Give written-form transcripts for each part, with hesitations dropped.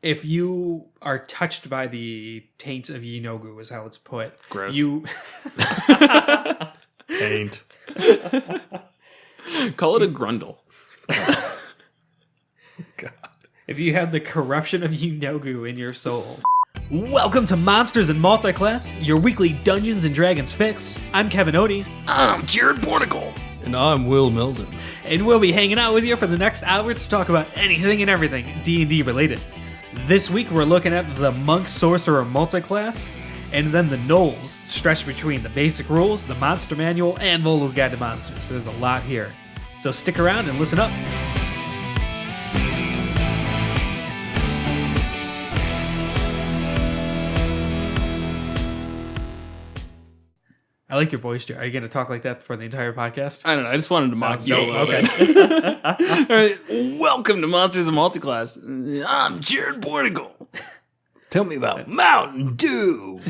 if you are touched by the taint of Yinogu, is how it's put. Gross. You Taint. Call it a grundle. God. if you have the corruption of Yinogu in your soul. Welcome to Monsters and Multiclass, your weekly Dungeons and Dragons fix. I'm Kevin Odie. I'm Jared Bornicle. And I'm Will Milden. And we'll be hanging out with you for the next hour to talk about anything and everything D&D related. This week we're looking at the Monk Sorcerer multiclass, and then the Gnolls, stretched between the basic rules, the monster manual, and Volo's Guide to Monsters. So there's a lot here. So stick around and listen up. I like your voice, Jared. Are you going to talk like that for the entire podcast? I don't know. I just wanted to mock you a little okay. bit. All right. Welcome to Monsters and Multiclass. I'm Jared Bornicle. Tell me about Mountain Dew.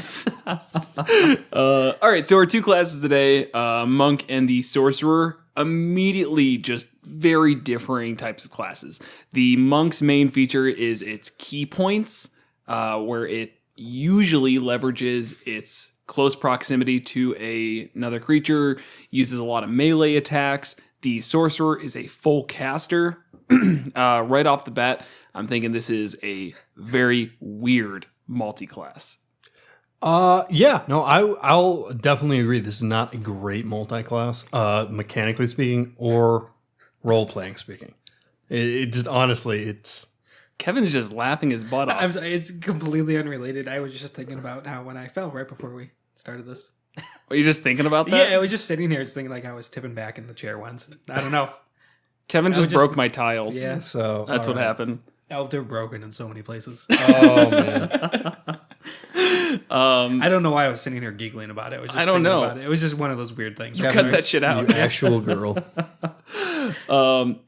All right. So our two classes today, Monk and the Sorcerer, immediately just very differing types of classes. The Monk's main feature is its key points, where it usually leverages its close proximity to another creature, uses a lot of melee attacks. The Sorcerer is a full caster. Right off the bat, I'm thinking this is a very weird multi-class. I'll definitely agree. This is not a great multi-class, mechanically speaking or role-playing speaking. It just, honestly, it's... Kevin's just laughing his butt off. I'm sorry, it's completely unrelated. I was just thinking about how when I fell right before we started this. Were you just thinking about that? Yeah, I was just sitting here just thinking like I was tipping back in the chair once. I don't know. Kevin just broke my tiles. Yeah. So That's what all right. happened. Oh, they're broken in so many places. Oh, man. I don't know why I was sitting here giggling about it. I was just I don't thinking know. About it. It was just one of those weird things. You cut that shit out. You actual girl.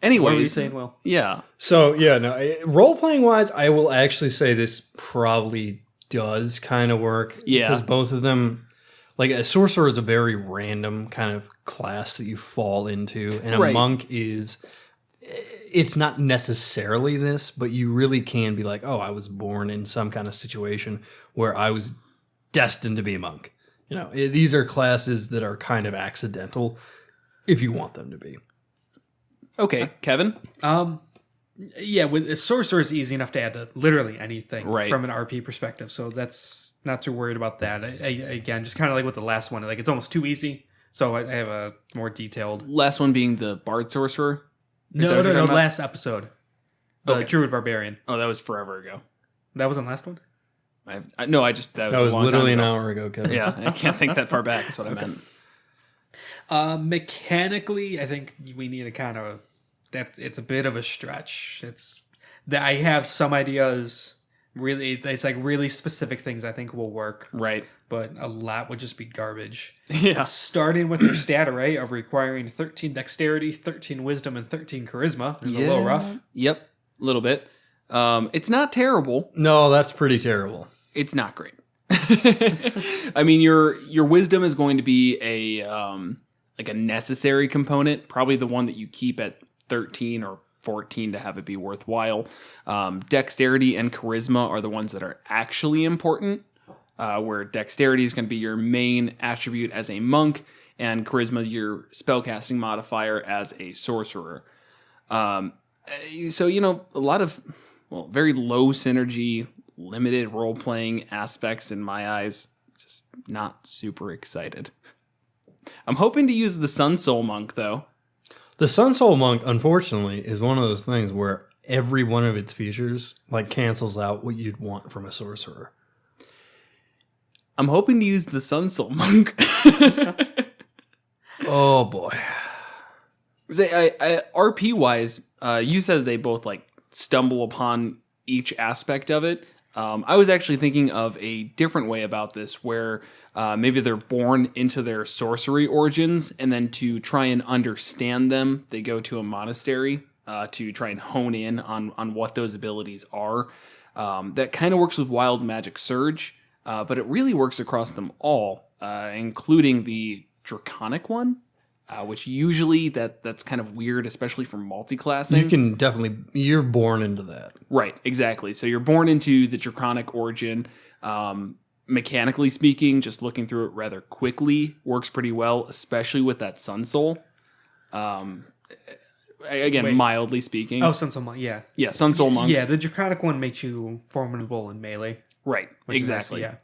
Anyways. What were you saying, Will? Yeah. So, yeah, no, role-playing wise, I will actually say this probably does kind of work. Yeah. Because both of them, like a sorcerer is a very random kind of class that you fall into, and a Right. monk is, it's not necessarily this, but you really can be like, oh, I was born in some kind of situation where I was destined to be a monk. You know, these are classes that are kind of accidental if you want them to be. Okay, Kevin? Yeah, with a sorcerer is easy enough to add to literally anything Right. from an RP perspective. So that's not too worried about that. Again, just kind of like with the last one, like it's almost too easy. So I have a more detailed. Last one being the Bard Sorcerer? Is that No, what you're talking about? last episode. The Okay. Druid Barbarian. Oh, that was forever ago. That wasn't the last one? That was That a was long literally time an ago. hour ago, Kevin. Yeah, I can't think that far back. That's what I meant. Mechanically, I think we need to kind of that. It's a bit of a stretch. It's that I have some ideas. Really, it's like really specific things I think will work, Right. but a lot would just be garbage. Yeah. Starting with your stat array of requiring 13 dexterity, 13 wisdom, and 13 charisma is a little rough. Yep, a little bit. It's not terrible. No, that's pretty terrible. It's not great. I mean, your wisdom is going to be a like a necessary component, probably the one that you keep at 13 or 14 to have it be worthwhile. Dexterity and charisma are the ones that are actually important, where dexterity is going to be your main attribute as a monk, and charisma is your spellcasting modifier as a sorcerer. So, a lot of, very low synergy, limited role-playing aspects in my eyes. Just not super excited. I'm hoping to use the Sun Soul Monk, though. The Sun Soul Monk, unfortunately, is one of those things where every one of its features cancels out what you'd want from a sorcerer. I'm hoping to use the Sun Soul Monk. Oh boy. RP-wise, you said they both stumble upon each aspect of it. I was actually thinking of a different way about this, where maybe they're born into their sorcery origins, and then to try and understand them, they go to a monastery to try and hone in on what those abilities are. That kind of works with Wild Magic Surge, but it really works across them all, including the Draconic one. which usually that's kind of weird, especially for multi-classing. You can definitely, you're born into that. Right, exactly. So you're born into the Draconic origin. Mechanically speaking, just looking through it rather quickly works pretty well, especially with that Sun Soul. Again, Wait. mildly speaking. Oh, Sun Soul Monk, yeah. Yeah, Sun Soul Monk. Yeah, the Draconic one makes you formidable in melee. Right, Which exactly. Is nice,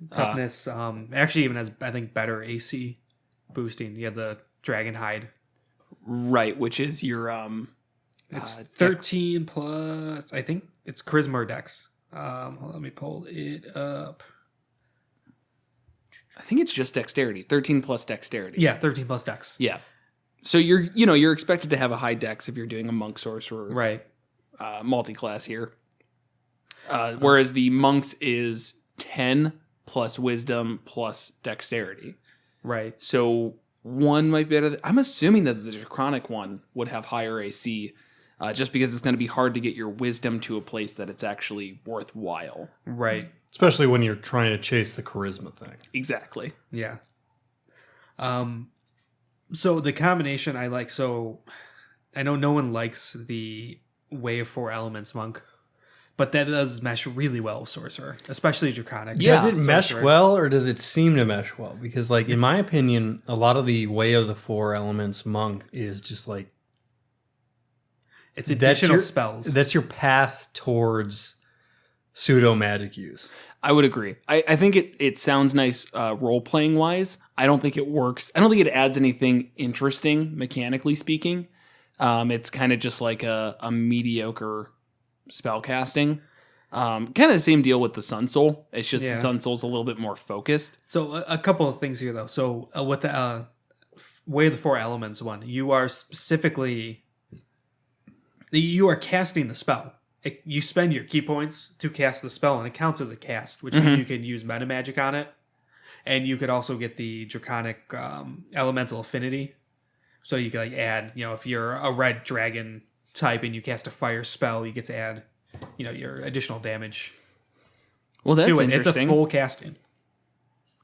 yeah. Toughness actually even has, I think, better AC boosting. You have the Dragon Hide. Right, which is your It's 13 plus, I think it's Charisma or Dex. Hold on, let me pull it up. I think it's just dexterity. 13 plus dexterity. Yeah, 13 plus Dex. Yeah. So you're expected to have a high dex if you're doing a monk sorcerer Right. multi-class here. Whereas the monks is 10 plus wisdom plus dexterity. Right. So one might be better. I'm assuming that the Draconic one would have higher AC, just because it's going to be hard to get your wisdom to a place that it's actually worthwhile. Right. Especially when you're trying to chase the charisma thing. Exactly. Yeah. So the combination I like, so I know no one likes the Way of Four Elements monk, but that does mesh really well with Sorcerer, especially Draconic. Yeah. Does it mesh Sorcerer. well, or does it seem to mesh well? Because, like, in my opinion, a lot of the Way of the Four Elements monk is just like It's additional your, spells. That's your path towards pseudo magic use. I would agree. I think it sounds nice role playing wise. I don't think it works. I don't think it adds anything interesting mechanically speaking. It's kind of just like a mediocre spell casting. Kind of the same deal with the Sun Soul. It's just the Sun Soul's a little bit more focused. So a couple of things here, though. So with the Way of the Four Elements one, you are specifically you are casting the spell. You spend your key points to cast the spell, and it counts as a cast, which means you can use meta magic on it, and you could also get the Draconic elemental affinity. So you could like add, if you're a red dragon type and you cast a fire spell, you get to add, your additional damage Well, that's to it. interesting. It's a full casting.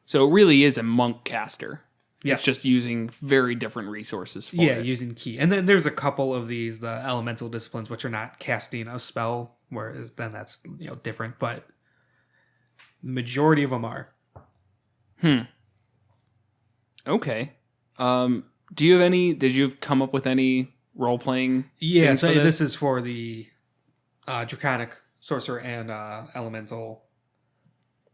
So it really is a monk caster. Yes. It's just using very different resources for Yeah, it. using key. And then there's a couple of these, the elemental disciplines, which are not casting a spell, whereas then that's, different. But majority of them are. Okay. Did you come up with any role-playing Yeah, things so for this is for the Draconic Sorcerer and Elemental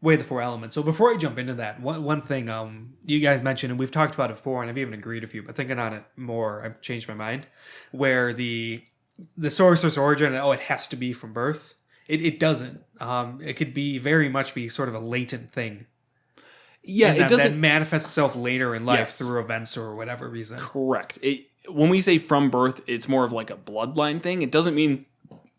Way of the Four Elements. So before I jump into that, one thing you guys mentioned, and we've talked about it before, and I've even agreed with you, but thinking on it more, I've changed my mind, where the Sorcerer's origin, it has to be from birth. It doesn't. It could be very much be sort of a latent thing. Yeah, And it that doesn't manifest itself later in life Yes. through events or whatever reason. correct. When we say from birth, it's more of like a bloodline thing. It doesn't mean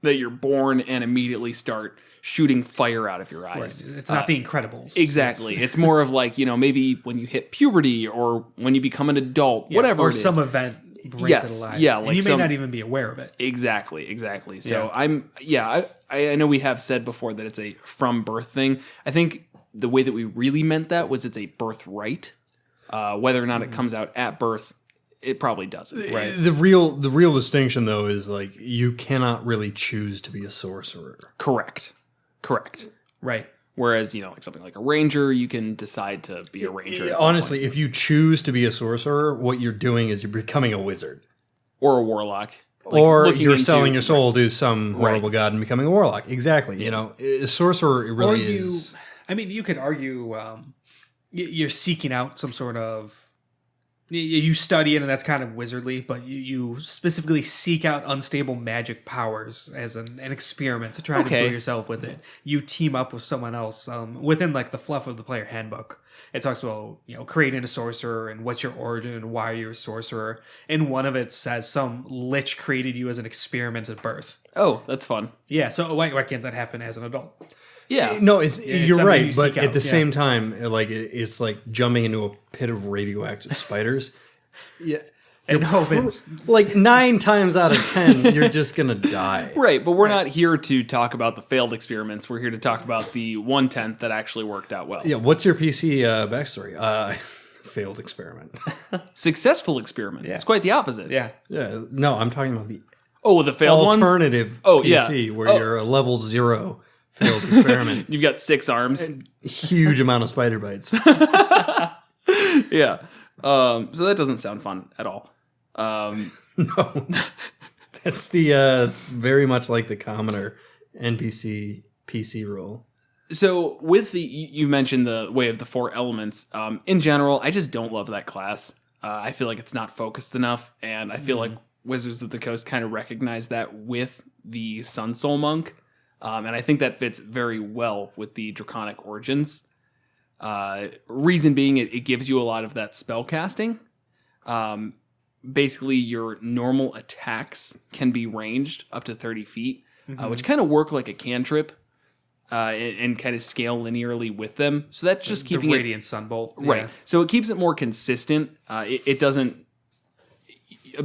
that you're born and immediately start shooting fire out of your eyes. Right. It's not the Incredibles. Exactly. It's more of like, maybe when you hit puberty or when you become an adult, whatever or it is. some event brings Yes, it alive. yeah, And like you may some- not even be aware of it. Exactly. So I know we have said before that it's a from birth thing. I think the way that we really meant that was it's a birthright. Whether or not it comes out at birth, it probably doesn't. Right. The real distinction, though, is like you cannot really choose to be a sorcerer. Correct. Right. Whereas, like something like a ranger, you can decide to be a ranger. at some Honestly, point. if you choose to be a sorcerer, what you're doing is you're becoming a wizard. Or a warlock. Like, Or looking you're into- selling your soul to some horrible god and becoming a warlock. Exactly. A sorcerer it really is. You could argue you're seeking out some sort of. You study it, and that's kind of wizardly, but you specifically seek out unstable magic powers as an experiment to try to Okay. improve yourself with it. You team up with someone else within like the fluff of the player handbook. It talks about creating a sorcerer and what's your origin and why you're a sorcerer. And one of it says some lich created you as an experiment at birth. Oh, that's fun. Yeah, so why can't that happen as an adult? Yeah. No, it's you're something right, you but seek at out, the yeah. same time, it's like jumping into a pit of radioactive spiders. Yeah, And hoping like 9 times out of 10, you're just gonna die. Right, but we're not here to talk about the failed experiments. We're here to talk about the 1/10 that actually worked out well. Yeah, what's your PC backstory? failed experiment. Successful experiment. Yeah. It's quite the opposite. Yeah. Yeah, no, I'm talking about the Oh, the failed ones? alternative Oh, yeah. PC where Oh. you're a level 0 failed experiment. You've got 6 arms. Huge amount of spider bites. Yeah. So that doesn't sound fun at all. No. That's the very much like the commoner NPC PC role. So with you mentioned the way of the 4 elements. In general, I just don't love that class. I feel like it's not focused enough, and I feel like Wizards of the Coast kind of recognize that with the Sun Soul Monk, and I think that fits very well with the Draconic Origins. Reason being, it gives you a lot of that spell casting. Basically, your normal attacks can be ranged up to 30 feet, which kind of work like a cantrip. And kind of scale linearly with them. So that's just keeping the it... Radiant Sunbolt. Right. Yeah. So it keeps it more consistent. It doesn't...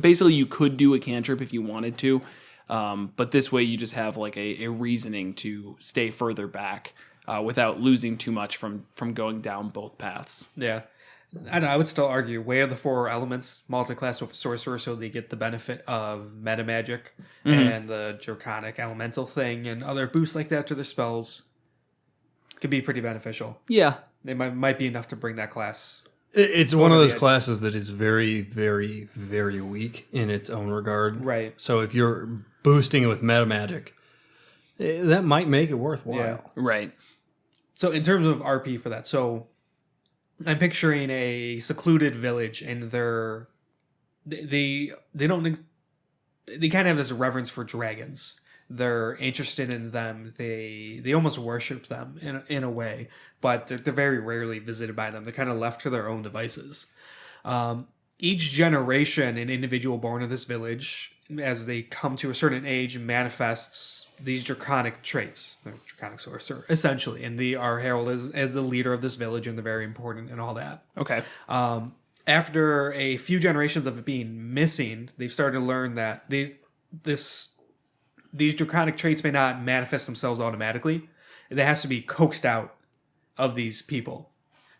Basically, you could do a cantrip if you wanted to. But this way, you just have like a reasoning to stay further back without losing too much from going down both paths. Yeah. I know, I would still argue Way of the 4 Elements multi-class with Sorcerer, so they get the benefit of meta magic and the Draconic Elemental thing and other boosts like that to their spells. Could be pretty beneficial. Yeah. They might be enough to bring that class. It's one of Over the those edge. classes that is very, very, very weak in its own regard. Right. So if you're boosting it with meta magic, that might make it worthwhile. Yeah. Right. So in terms of RP for that, so I'm picturing a secluded village, and they kind of have this reverence for dragons. They're interested in them. They almost worship them in a way, but they're very rarely visited by them. They're kind of left to their own devices. Each generation, an individual born in this village, as they come to a certain age, manifests these draconic traits. They're draconic sorcerer, essentially, and they are heralded as the leader of this village, and they're very important and all that. Okay. After a few generations of it being missing, they've started to learn that these draconic traits may not manifest themselves automatically. It has to be coaxed out of these people,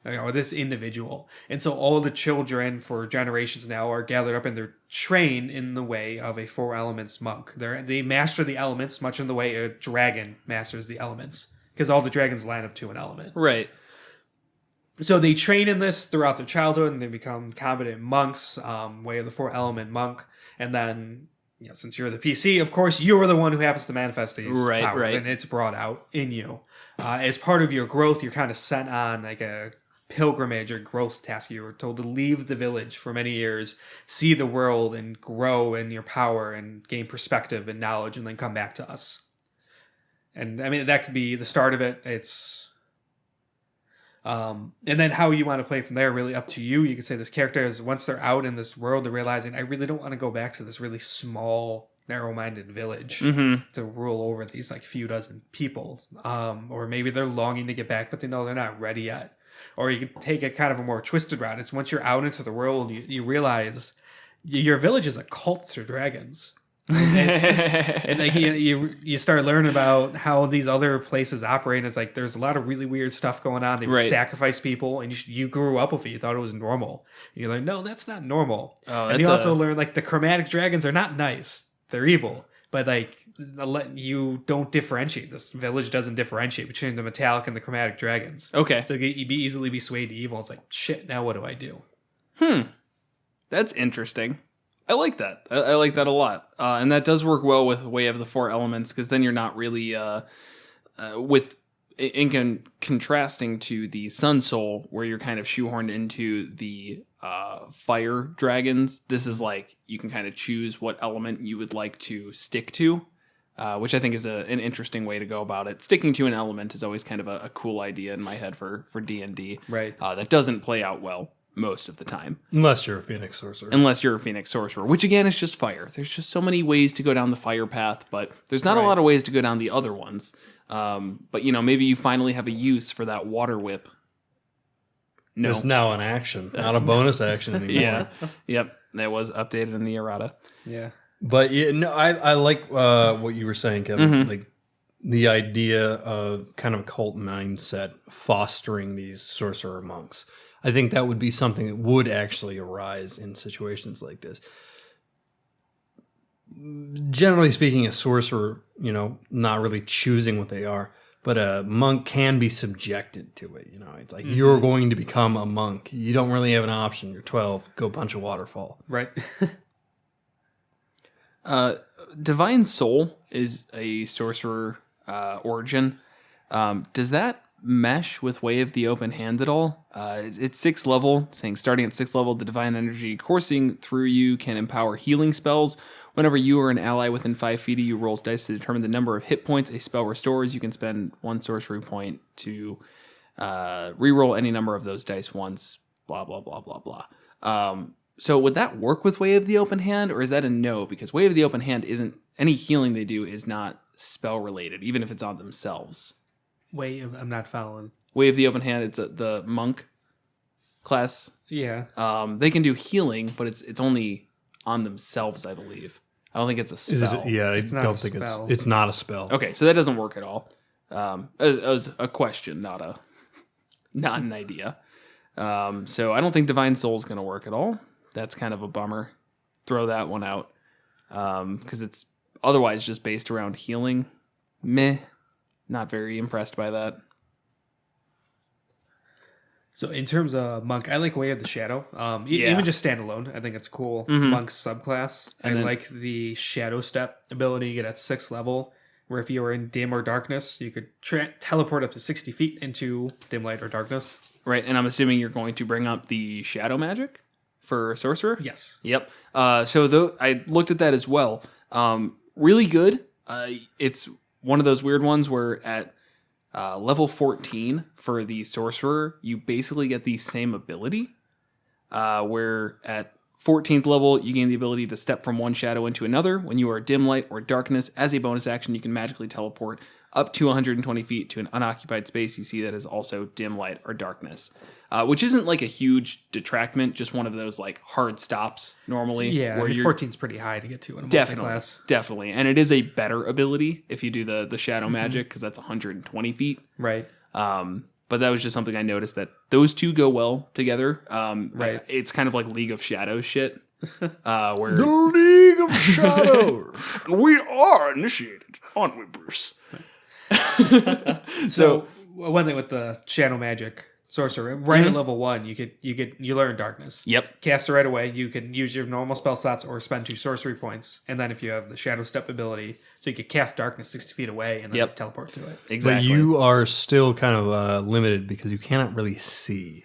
or this individual. And so all the children for generations now are gathered up and they're trained in the way of a 4 elements monk. They master the elements much in the way a dragon masters the elements, because all the dragons line up to an element. Right. So they train in this throughout their childhood, and they become competent monks, way of the 4 element monk. And then, since you're the PC, of course, you're the one who happens to manifest these powers, and it's brought out in you. As part of your growth, you're kind of sent on like a pilgrimage or growth task. You were told to leave the village for many years, see the world, and grow in your power and gain perspective and knowledge, and then come back to us. And I mean, that could be the start of it. It's and then how you want to play from there, really up to you. You could say this character is, once they're out in this world, they're realizing, I really don't want to go back to this really small, narrow-minded village to rule over these like few dozen people. Or maybe they're longing to get back, but they know they're not ready yet. Or you could take a kind of a more twisted route. It's once you're out into the world, you realize your village is a cult to dragons. And like you start learning about how these other places operate. It's like there's a lot of really weird stuff going on. They would sacrifice people, and you grew up with it. You thought it was normal. And you're like, no, that's not normal. And you also learn like the chromatic dragons are not nice. They're evil. But like you don't differentiate. This village doesn't differentiate between the metallic and the chromatic dragons. Okay. So you'd be easily be swayed to evil. It's like, shit, now what do I do? That's interesting. I like that. I like that a lot. And that does work well with Way of the 4 Elements, because then you're not really contrasting to the Sun Soul, where you're kind of shoehorned into the fire dragons. This is like you can kind of choose what element you would like to stick to, which I think is an interesting way to go about it. Sticking to an element is always kind of a cool idea in my head for D&D. Right. That doesn't play out well most of the time. Unless you're a Phoenix Sorcerer. Unless you're a Phoenix Sorcerer, which again is just fire. There's just so many ways to go down the fire path, but there's not a lot of ways to go down the other ones. But maybe you finally have a use for that water whip. No. It's now an action, not a bonus action anymore. Yeah. Yep. That was updated in the errata. Yeah. But I like what you were saying, Kevin. Like the idea of kind of a cult mindset fostering these sorcerer monks. I think that would be something that would actually arise in situations like this. Generally speaking, a sorcerer, not really choosing what they are, but a monk can be subjected to it. It's like you're going to become a monk. You don't really have an option. You're 12. Go punch a waterfall. Right. Divine Soul is a sorcerer origin. Does that mesh with Way of the Open Hand at all? It's 6th level, saying starting at 6th level, the divine energy coursing through you can empower healing spells. Whenever you or an ally within 5 feet of you rolls dice to determine the number of hit points a spell restores, you can spend 1 sorcery point to reroll any number of those dice once, blah, blah, blah, blah, blah. So would that work with Way of the Open Hand, or is that a no? Because Way of the Open Hand isn't, any healing they do is not spell related, even if it's on themselves. I'm not following. Way of the Open Hand, it's the monk class. Yeah. They can do healing, but it's only on themselves, I believe. I don't think it's a spell. I It's not don't a think spell. it's not a spell. Okay, so that doesn't work at all. It was a question, not an idea. So I don't think Divine Soul is going to work at all. That's kind of a bummer. Throw that one out. Because it's otherwise just based around healing. Meh. Not very impressed by that. So in terms of monk, I like Way of the Shadow. Even just standalone, I think it's cool. Monk subclass. And I then- like the Shadow Step ability you get at 6th level, where if you were in dim or darkness, you could teleport up to 60 feet into dim light or darkness. Right, and I'm assuming you're going to bring up the shadow magic for Sorcerer? Yes. Yep. So I looked at that as well. Really good. It's one of those weird ones where at level 14 for the Sorcerer, you basically get the same ability. Where at 14th level, you gain the ability to step from one shadow into another. When you are dim light or darkness, as a bonus action, you can magically teleport up to 120 feet to an unoccupied space you see that is also dim light or darkness. Which isn't like a huge detractment, just one of those like hard stops normally. Yeah, where 14's pretty high to get to in a definitely, multi-class. definitely. And it is a better ability if you do the shadow magic, because that's 120 feet. Right. But that was just something I noticed, that those two go well together. Right. It's kind of like League of Shadows shit. Where The League of Shadows. we are initiated, aren't we, Bruce? So one thing with the Shadow Magic Sorcerer, right at level 1, you learn Darkness. Yep. Cast it right away. You can use your normal spell slots or spend 2 sorcery points. And then if you have the Shadow Step ability, so you could cast Darkness 60 feet away and then teleport to it. Exactly. But you are still kind of limited because you cannot really see.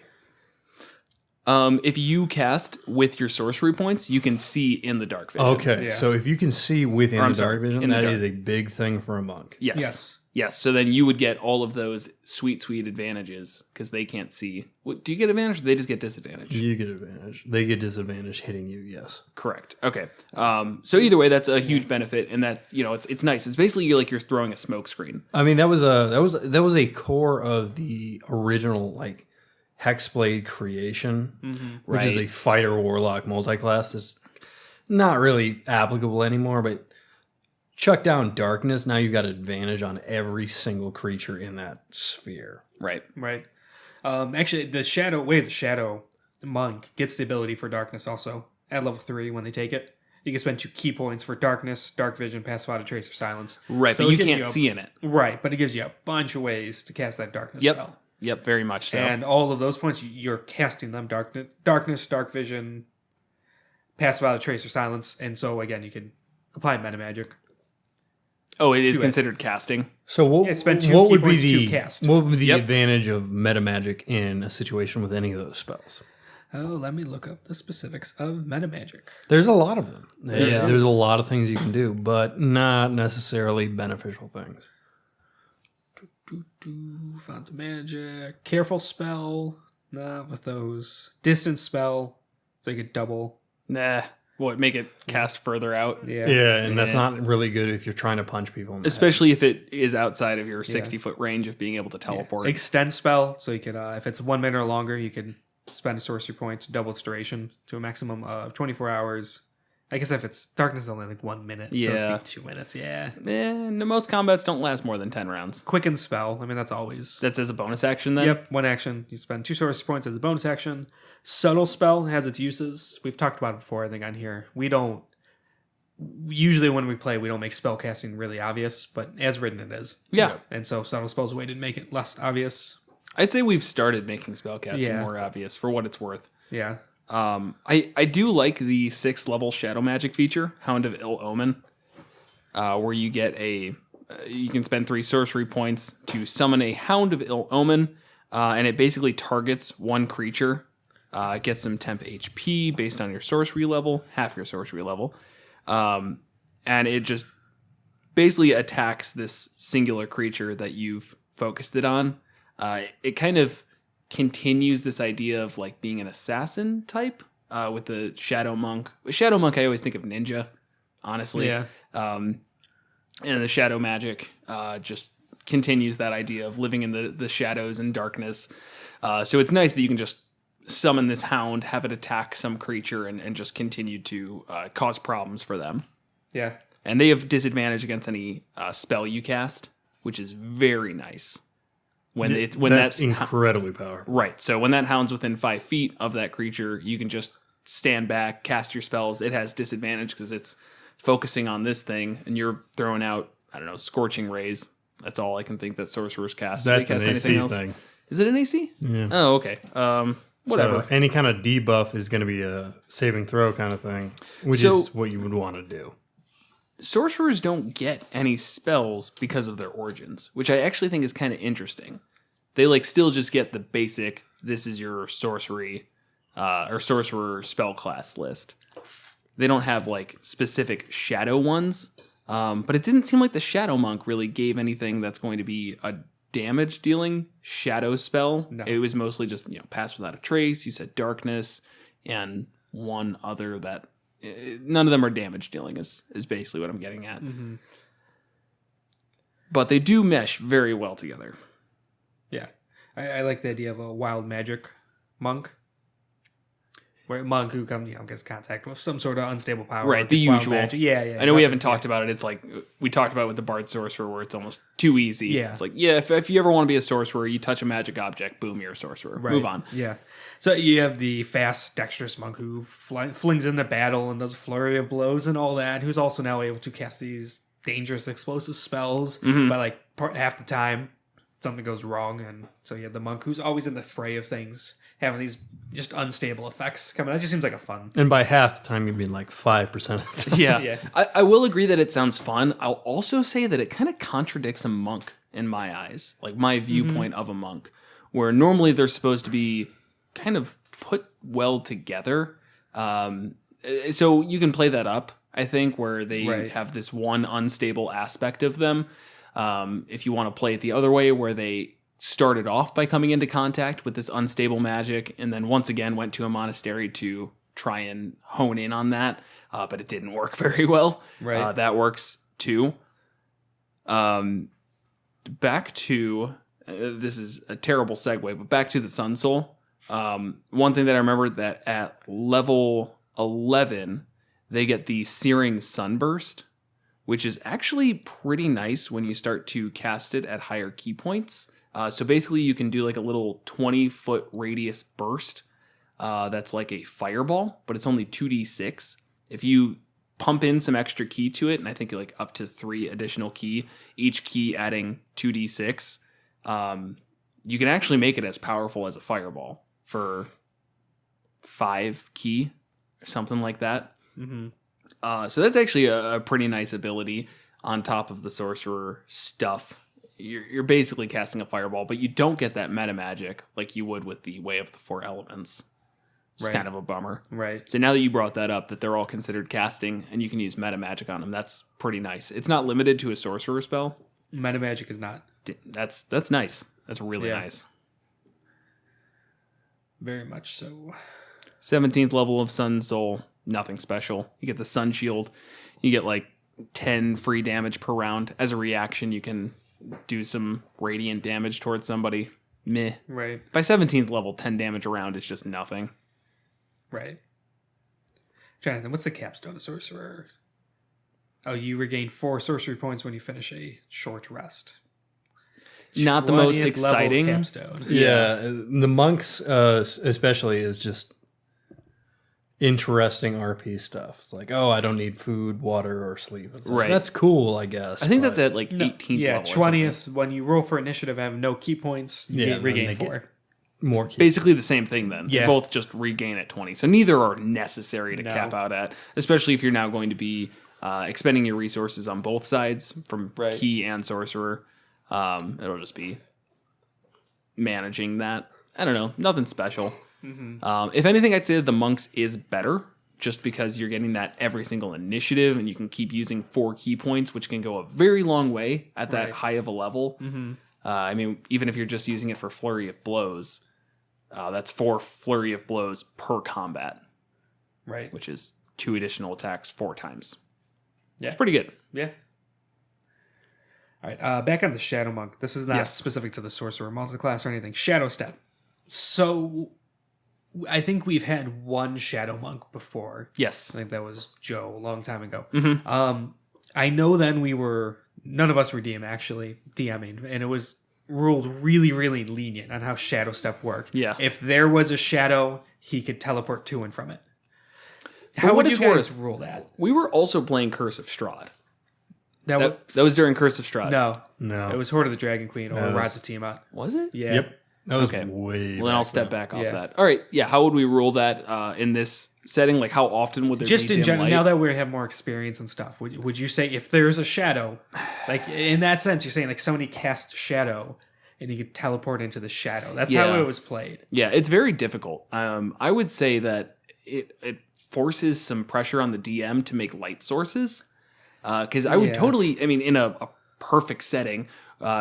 If you cast with your sorcery points, you can see in the dark vision. Okay, Yeah. so if you can see within Or, I'm the dark sorry, vision, in the that dark. is a big thing for a monk. Yes. Yes. So then you would get all of those sweet, sweet advantages because they can't see. Do you get advantage or they just get disadvantage? You get advantage. They get disadvantage hitting you, yes. Correct. Okay. So either way, that's a huge benefit, and that it's nice. It's basically like you're throwing a smoke screen. I mean, that was a core of the original like Hexblade creation, which is Right. a fighter warlock multiclass that's not really applicable anymore, but chuck down darkness, now you've got advantage on every single creature in that sphere. Right. Right. Actually, the Shadow Monk gets the ability for Darkness also at level 3 when they take it. You can spend 2 key points for Darkness, Dark Vision, Passive Auto Trace, or Silence. Right. So But it you gives can't see in it. Right, but it gives you a bunch of ways to cast that Darkness spell. Yep. Very much so. And all of those points, you're casting them Darkness, Dark Vision, Passive Auto Trace, or Silence. And so, again, you can apply Meta Magic. Oh, it is to it. considered casting. So what, Yeah, spend 2 what key would be points to the cast. what would be the Yep. advantage of meta magic in a situation with any of those spells? Oh, let me look up the specifics of Meta Magic. There's a lot of them. Yeah. There's a lot of things you can do, but not necessarily beneficial things. Font of Magic. Careful Spell. Not with those. Distance Spell. So you could double. Nah. What, make it cast further out? Yeah. Yeah, and that's Yeah. not really good if you're trying to punch people in the head. Especially if it is outside of your 60-foot range of being able to teleport. Extend Spell. So you could, if it's 1 minute or longer, you could spend a sorcery point to double its duration to a maximum of 24 hours. I guess if it's darkness is only like 1 minute. Yeah. So it'd be 2 minutes. Yeah. No, most combats don't last more than 10 rounds. Quicken spell. I mean, that's always. That's as a bonus action then? Yep, 1 action. You spend 2 sorcery points as a bonus action. Subtle spell has its uses. We've talked about it before, I think, on here. We don't. Usually when we play, we don't make spell casting really obvious, but as written, it is. Yeah. And so subtle spell's a way to make it less obvious. I'd say we've started making spellcasting Yeah. more obvious for what it's worth. Yeah. I do like the 6th level shadow magic feature, Hound of Ill Omen, where you get you can spend 3 sorcery points to summon a Hound of Ill Omen, and it basically targets one creature. It gets some temp HP based on your sorcery level, half your sorcery level, and it just basically attacks this singular creature that you've focused it on. It kind of continues this idea of like being an assassin type with the Shadow Monk. Shadow Monk, I always think of ninja, honestly. Yeah. And the Shadow Magic just continues that idea of living in the shadows and darkness. So it's nice that you can just summon this hound, have it attack some creature, and just continue to cause problems for them. Yeah. And they have disadvantage against any spell you cast, which is very nice. That's incredibly powerful. Right. So when that hound's within 5 feet of that creature, you can just stand back, cast your spells. It has disadvantage because it's focusing on this thing, and you're throwing out, I don't know, scorching rays. That's all I can think that sorcerers cast. Do they That's an cast anything AC else? thing. Is it an AC? Yeah. Oh, okay. Whatever. So any kind of debuff is going to be a saving throw kind of thing, which So- is what you would want to do. Sorcerers don't get any spells because of their origins, which I actually think is kind of interesting. They like still just get the basic, this is your sorcery or sorcerer spell class list. They don't have like specific shadow ones, but it didn't seem like the Shadow Monk really gave anything that's going to be a damage dealing shadow spell. No. It was mostly just, pass without a trace. You said darkness and one other that none of them are damage dealing is basically what I'm getting at. Mm-hmm. But they do mesh very well together. Yeah. I like the idea of a wild magic monk. Where a monk who comes, gets contact with some sort of unstable power. Right, the wild usual. magic. Yeah. I know we haven't talked about it. It's like we talked about it with the Bard Sorcerer where it's almost too easy. Yeah. It's like, if you ever want to be a sorcerer, you touch a magic object, boom, you're a sorcerer. Right. Move on. Yeah. So you have the fast, dexterous monk who flings into battle and does a flurry of blows and all that, who's also now able to cast these dangerous explosive spells. Mm-hmm. But like half the time, something goes wrong. And so you have the monk who's always in the fray of things, having these just unstable effects coming. It just seems like a fun. And by half the time, you'd be like 5% of the time. Yeah. Yeah. I will agree that it sounds fun. I'll also say that it kind of contradicts a monk in my eyes, like my viewpoint of a monk, where normally they're supposed to be kind of put well together. So you can play that up, I think, where they Right. have this one unstable aspect of them. If you want to play it the other way, where they started off by coming into contact with this unstable magic and then once again went to a monastery to try and hone in on that, but it didn't work very well. Right. That works too. Back to this is a terrible segue, but back to the Sun Soul. One thing that I remember that at level 11 they get the Searing Sunburst, which is actually pretty nice when you start to cast it at higher key points. So basically you can do like a little 20-foot radius burst that's like a fireball, but it's only 2d6. If you pump in some extra key to it, and I think like up to 3 additional key, each key adding 2d6, you can actually make it as powerful as a fireball for 5 key or something like that. Mm-hmm. So that's actually a pretty nice ability on top of the sorcerer stuff. You're basically casting a fireball, but you don't get that meta magic like you would with the Way of the Four Elements. It's Right. kind of a bummer. Right. So now that you brought that up, that they're all considered casting and you can use meta magic on them, that's pretty nice. It's not limited to a sorcerer spell. Meta magic is not. That's nice. That's really nice. Very much so. 17th level of Sun Soul, nothing special. You get the Sun Shield. You get like 10 free damage per round. As a reaction, you can do some radiant damage towards somebody. Meh. Right. By 17th level, 10 damage a round is just nothing. Right. Jonathan, what's the capstone of Sorcerer? Oh, you regain 4 sorcery points when you finish a short rest. Not the most 20th level exciting. capstone. Yeah, the monks especially is just interesting RP stuff. It's like, oh, I don't need food, water, or sleep. It's like, Right. That's cool, I guess. I think but- that's at like 18th Yeah, level. or something. 20th. When you roll for initiative, have no key points. You Yeah, and then regain they get 4. more. Keys. Basically the same thing then. Yeah. They both just regain at 20. So neither are necessary to No. cap out at, especially if you're now going to be expending your resources on both sides from Right. key and sorcerer. It'll just be managing that. I don't know. Nothing special. If anything, I'd say that the monks is better just because you're getting that every single initiative and you can keep using 4 key points, which can go a very long way at that Right. high of a level. I mean, even if you're just using it for flurry of blows, that's 4 flurry of blows per combat, Right. which is 2 additional attacks 4 times. Yeah. It's pretty good. Yeah. All right. Back on the Shadow Monk. This is not Yes. specific to the Sorcerer multiclass or anything. Shadow Step. So I think we've had one Shadow Monk before. Yes. I think that was Joe a long time ago. Mhm. I know then none of us were DMing, and it was ruled really, really lenient on how Shadow Step worked. Yeah. If there was a shadow, he could teleport to and from it. For How what would you it's guys worth, rule that? We were also playing Curse of Strahd. That That was during Curse of Strahd. no, it was Horde of the Dragon Queen or No, it was- Raza Tiamat. Was it? Yeah. Yep. That was Okay. way. Well, then I'll back step then. back off Yeah. that. All right. Yeah. How would we rule that in this setting? Like, how often would there Just be in dim general, light? now that we have more experience and stuff, would you say if there's a shadow, like in that sense, you're saying like somebody cast shadow and you could teleport into the shadow? That's how Yeah. it was played. Yeah, it's very difficult. I would say that it forces some pressure on the DM to make light sources. Because I would Yeah. totally, I mean, in a perfect setting,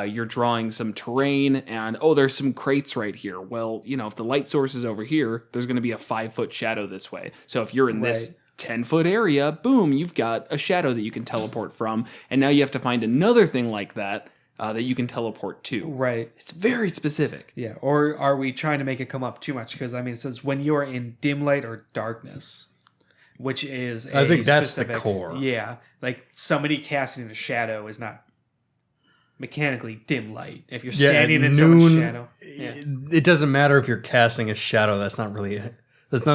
you're drawing some terrain and, there's some crates right here. Well, if the light source is over here, there's going to be a 5-foot shadow this way. So if you're in this Right. 10-foot area, boom, you've got a shadow that you can teleport from. And now you have to find another thing like that that you can teleport to. Right. It's very specific. Yeah. Or are we trying to make it come up too much? Because I mean, it says when you are in dim light or darkness, which is I think that's the specific- core. Yeah. Like somebody casting a shadow is not mechanically dim light. If you're Yeah, standing in at someone's noon, shadow. Yeah. It doesn't matter if you're casting a shadow. That's not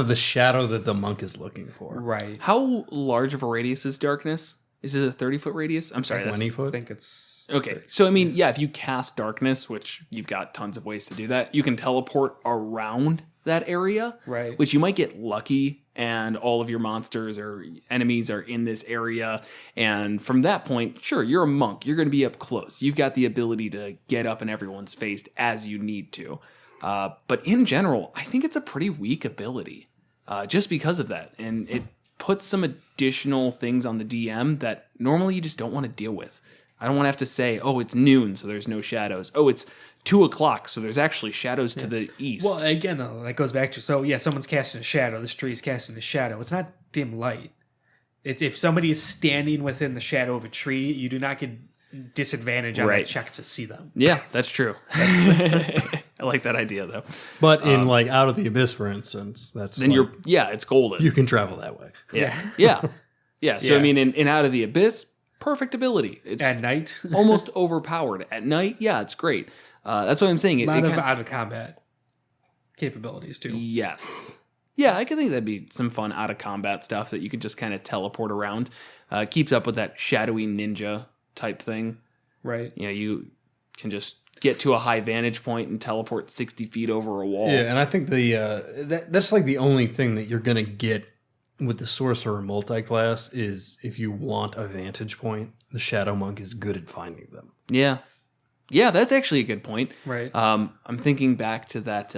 the shadow that the monk is looking for. Right. How large of a radius is darkness? Is it a 30-foot radius? I'm sorry. 20 I foot. think it's Okay. So, I mean, yeah, if you cast darkness, which you've got tons of ways to do that, you can teleport around that area, right. which you might get lucky and all of your monsters or enemies are in this area. And from that point, sure, you're a monk. You're going to be up close. You've got the ability to get up in everyone's face as you need to. But in general, I think it's a pretty weak ability just because of that. And it puts some additional things on the DM that normally you just don't want to deal with. I don't want to have to say, it's noon, so there's no shadows. Oh, it's 2:00, so there's actually shadows to the east. Well, again, though, that goes back to someone's casting a shadow. This tree is casting a shadow. It's not dim light. It's if somebody is standing within the shadow of a tree, you do not get disadvantage on Right. that check to see them. Yeah, that's true. I like that idea though. But in like Out of the Abyss, for instance, that's Then like, it's golden. you can travel that way. Yeah. So Yeah. I mean, in Out of the Abyss, perfect ability. It's At night, almost overpowered. At night, yeah, it's great. That's what I'm saying. a It lot of kinda- out of combat capabilities too. Yes. Yeah, I can think that'd be some fun out of combat stuff that you could just kind of teleport around. Keeps up with that shadowy ninja type thing. Right. You can just get to a high vantage point and teleport 60 feet over a wall. Yeah, and I think that's like the only thing that you're gonna get with the Sorcerer multi-class is if you want a vantage point, the Shadow Monk is good at finding them. Yeah. Yeah, that's actually a good point. Right. I'm thinking back to that.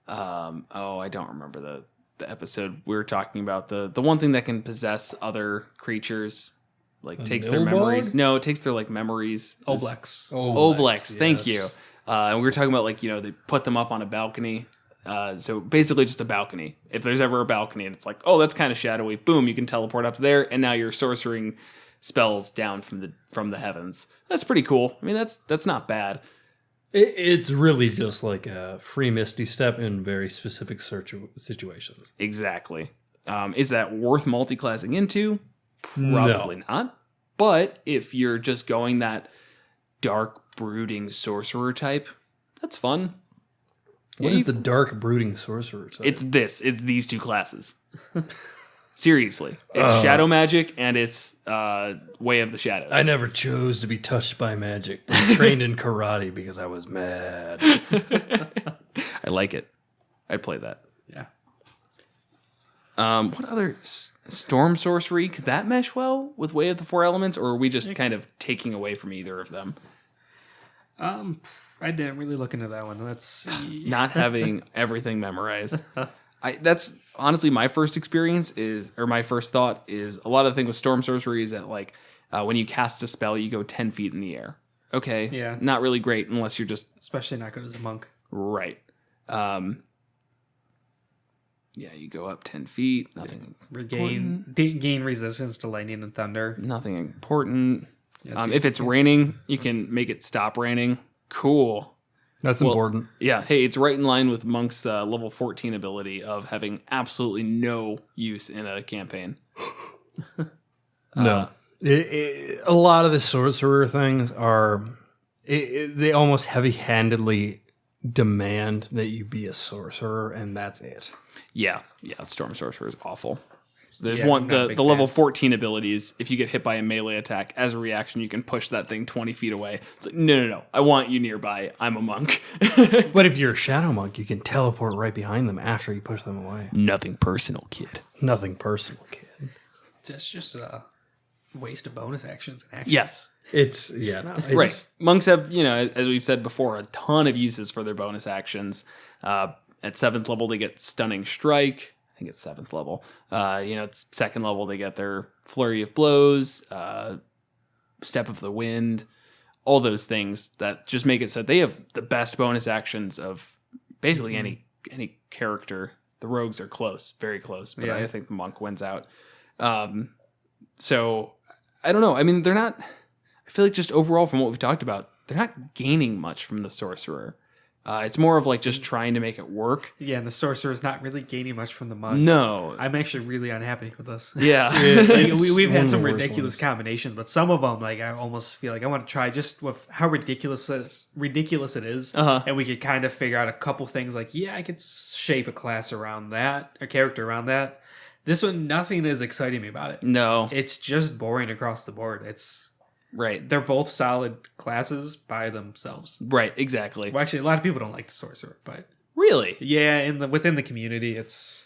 I don't remember the episode we were talking about. The one thing that can possess other creatures, like A takes their Nilbog? memories. No, it takes their like memories. Oblex. Oblex. Thank you. And we were talking about they put them up on a balcony. So basically just a balcony. If there's ever a balcony and it's like, that's kind of shadowy, boom, you can teleport up there, and now you're sorcering spells down from the heavens. That's pretty cool. I mean, that's not bad. It's really just like a free Misty Step in very specific situations. Exactly. Is that worth multi-classing into? Probably not. But if you're just going that dark, brooding sorcerer type, that's fun. What is the dark, brooding sorcerer type? It's these two classes. Seriously. It's shadow magic and it's Way of the Shadows. I never chose to be touched by magic. I trained in karate because I was mad. I like it. I'd play that. Yeah. What other storm sorcery could that mesh well with Way of the Four Elements, or are we just kind of taking away from either of them? I didn't really look into that one. Let's see. Not having everything memorized. That's honestly my first experience my first thought is a lot of the thing with storm sorcery is that like when you cast a spell, you go 10 feet in the air. Okay. Yeah. Not really great unless you're just Especially not good as a monk. right. Yeah, you go up 10 feet. Nothing. Gain resistance to lightning and thunder. Nothing important. Yeah, If it's raining, you can make it stop raining. Cool. That's important. Yeah. Hey, it's right in line with Monk's level 14 ability of having absolutely no use in a campaign. No. A lot of the sorcerer things are... they almost heavy-handedly demand that you be a sorcerer, and that's it. Yeah. Storm Sorcerer is awful. So there's Yeah, one I'm not a the big level fan. 14 abilities. If you get hit by a melee attack as a reaction, you can push that thing 20 feet away. It's like no. I want you nearby. I'm a monk. But if you're a shadow monk, you can teleport right behind them after you push them away. Nothing personal, kid. Nothing personal, kid. It's just a waste of bonus actions and actions. Yes. It's Right. Monks have, as we've said before, a ton of uses for their bonus actions. At 7th level, they get Stunning Strike. I think it's 7th level. It's 2nd level, they get their Flurry of Blows, Step of the Wind, all those things that just make it so they have the best bonus actions of basically any character. The rogues are close, very close, but Yeah. I think the monk wins out. So, I don't know. I mean, they're not... I feel like just overall from what we've talked about, they're not gaining much from the sorcerer. It's more of like just trying to make it work. Yeah, and the sorcerer is not really gaining much from the monk. No. I'm actually really unhappy with this. Yeah. Like, we've one had of some the worst ridiculous ones. combinations, but some of them, like I almost feel like I want to try just with how ridiculous it is, and we could kind of figure out a couple things. Like, yeah, I could shape a class around that, a character around that. This one, nothing is exciting me about it. No. It's just boring across the board. Right. They're both solid classes by themselves. Right. Exactly. Well, actually, a lot of people don't like the sorcerer, but Really? yeah, within the community, it's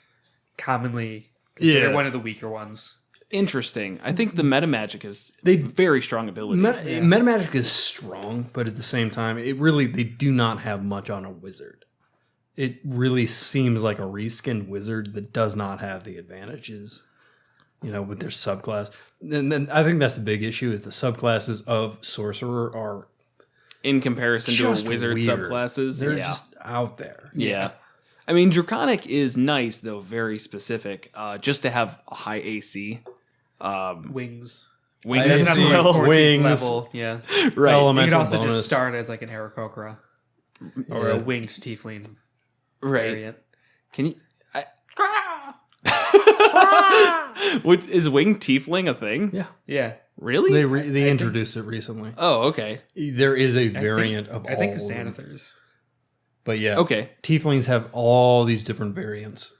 commonly considered Yeah. one of the weaker ones. Interesting. I think the meta magic is very strong ability. Metamagic is strong, but at the same time, they do not have much on a wizard. It really seems like a reskinned wizard that does not have the advantages, with their subclass. And then I think that's the big issue is the subclasses of sorcerer are in comparison to just a wizard weird. subclasses. They're yeah. just out there. Yeah. I mean, Draconic is nice, though, very specific. Just to have a high AC. Wings. Wings AC, It's as not the well. 14th wings. level. Yeah. Right. You Elemental could also bonus. just start as like an Aarakocra or a winged tiefling Right. variant. Can you... Is winged tiefling a thing? Yeah. Yeah. Really? They introduced it recently. Oh, okay. There is a variant of all I think of them. Xanathars. But yeah. Okay. Tieflings have all these different variants.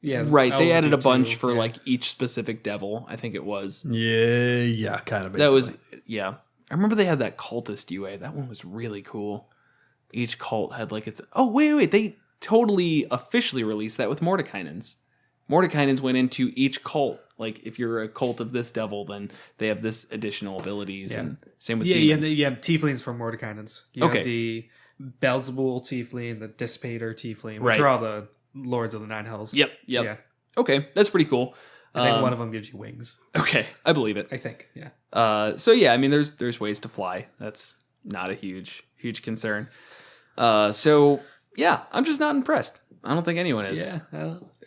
Yeah. Right. They elves added do a bunch too, for yeah. like each specific devil. I think it was. Yeah, kind of. That was, yeah. I remember they had that cultist UA. That one was really cool. Each cult had like its... Oh, wait. They totally officially released that with Mordekainen's. Mordekainen's went into each cult. Like, if you're a cult of this devil, then they have this additional abilities. Yeah. And same with Yeah, demons. yeah, tieflings from Mordekainen's. You Okay. have the Beelzebul tiefling, the Dissipator tiefling, which Right. are all the Lords of the Nine Hells. Yep. Yeah. Okay, that's pretty cool. I think one of them gives you wings. Okay, I believe it. I think, yeah. So yeah, I mean, there's ways to fly. That's not a huge concern. So yeah, I'm just not impressed. I don't think anyone is. Yeah.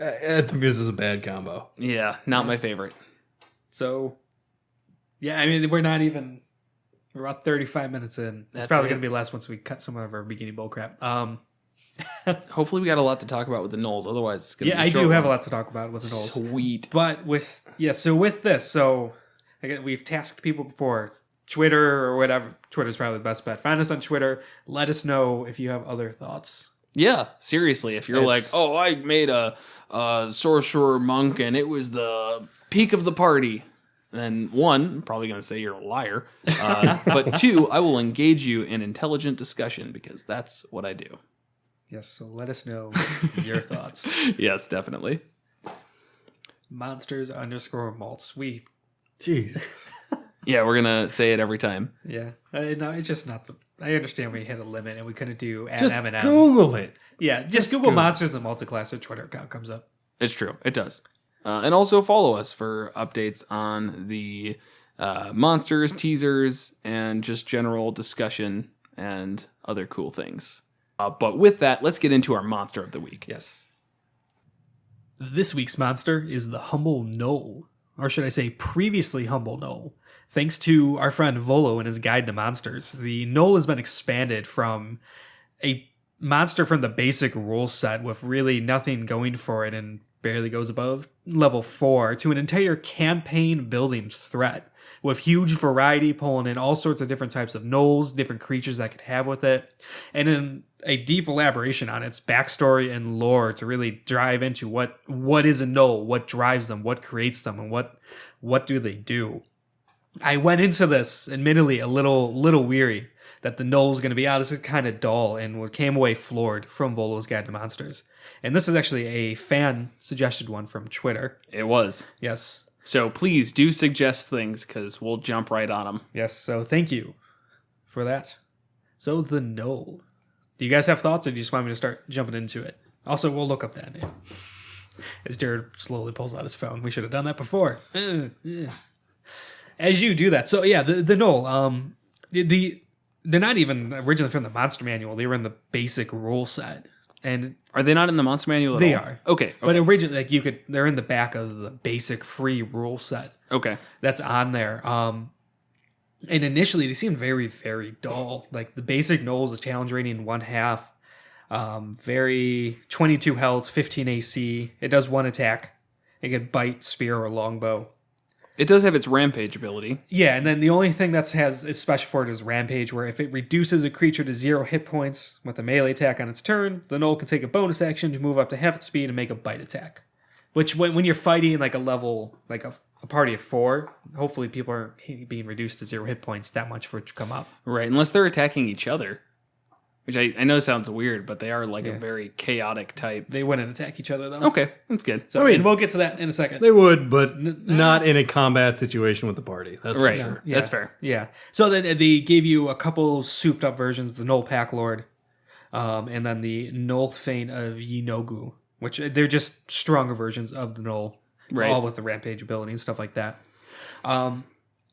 I think this is a bad combo. Yeah, not my favorite. So, yeah, I mean, we're about 35 minutes in. It's That's probably it. going to be less once we cut some of our beginning bull crap. Hopefully we got a lot to talk about with the Gnolls. Otherwise, it's going to Yeah, be a I short do have a one. lot to talk about with the Gnolls. Sweet. But with this, again, we've tasked people before. Twitter or whatever. Twitter's probably the best bet. Find us on Twitter. Let us know if you have other thoughts. Yeah, seriously. If you're like, oh, I made a sorcerer monk and it was the peak of the party, then one, I'm probably going to say you're a liar. But two, I will engage you in intelligent discussion because that's what I do. Yes, so let us know your thoughts. Yes, definitely. Monsters_malts. Jesus. Yeah, we're going to say it every time. Yeah. No, it's just not the... I understand we hit a limit and we couldn't do Just M&M. Google it. Yeah, just Google Monsters and Multiclass. Our Twitter account comes up. It's true. It does. And also follow us for updates on the monsters, teasers, and just general discussion and other cool things. But with that, let's get into our monster of the week. Yes. This week's monster is the humble gnoll. Or should I say previously humble gnoll. Thanks to our friend Volo and his guide to monsters, the gnoll has been expanded from a monster from the basic rule set with really nothing going for it and barely goes above level 4 to an entire campaign building threat with huge variety pulling in all sorts of different types of gnolls, different creatures that could have with it, and in a deep elaboration on its backstory and lore to really drive into what is a gnoll, what drives them, what creates them, and what do they do. I went into this admittedly a little weary that the gnoll was going to be, this is kind of dull, and came away floored from Volo's Guide to Monsters. And this is actually a fan suggested one from Twitter. It was. Yes. So please do suggest things because we'll jump right on them. Yes, so thank you for that. So the gnoll. Do you guys have thoughts, or do you just want me to start jumping into it? Also, we'll look up that name. As Jared slowly pulls out his phone. We should have done that before. As you do that. So yeah, the gnoll. They're not even originally from the monster manual. They were in the basic rule set. And Are they not in the monster manual at they all? are. Okay. But originally, they're in the back of the basic free rule set Okay. that's on there. And initially, they seemed very, very dull. Like the basic Gnolls, the challenge rating 1/2, very 22 health, 15 AC. It does one attack. It can bite, spear, or longbow. It does have its rampage ability. Yeah, and then the only thing that is special for it is Rampage, where if it reduces a creature to 0 hit points with a melee attack on its turn, the Gnoll can take a bonus action to move up to half its speed and make a bite attack. Which, when you're fighting like a level, like a party of 4, hopefully people aren't being reduced to 0 hit points that much for it to come up. Right, unless they're attacking each other. Which I know sounds weird, but they are like a very chaotic type. They wouldn't attack each other, though. Okay, that's good. So, and we'll get to that in a second. They would, but not in a combat situation with the party. That's Right, for sure. Yeah. that's fair. Yeah. So then they gave you a couple souped up versions, the Gnoll Pack Lord, and then the Gnoll Fane of Yinogu, which they're just stronger versions of the Gnoll, Right. all with the Rampage ability and stuff like that.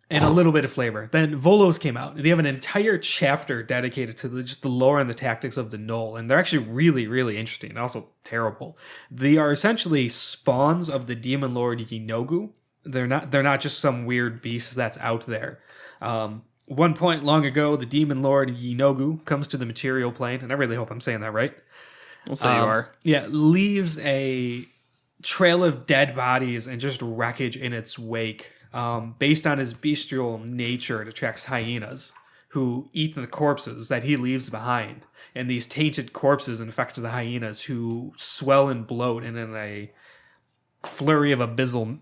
And a little bit of flavor. Then Volos came out. They have an entire chapter dedicated to just the lore and the tactics of the Gnoll, and they're actually really, really interesting and also terrible. They are essentially spawns of the demon lord Yinogu. They're not just some weird beast that's out there. One point long ago, the demon lord Yinogu comes to the material plane, and I really hope I'm saying that right. We'll say you are. Yeah, leaves a trail of dead bodies and just wreckage in its wake. Based on his bestial nature, it attracts hyenas who eat the corpses that he leaves behind. And these tainted corpses infect the hyenas who swell and bloat, and in a flurry of abyssal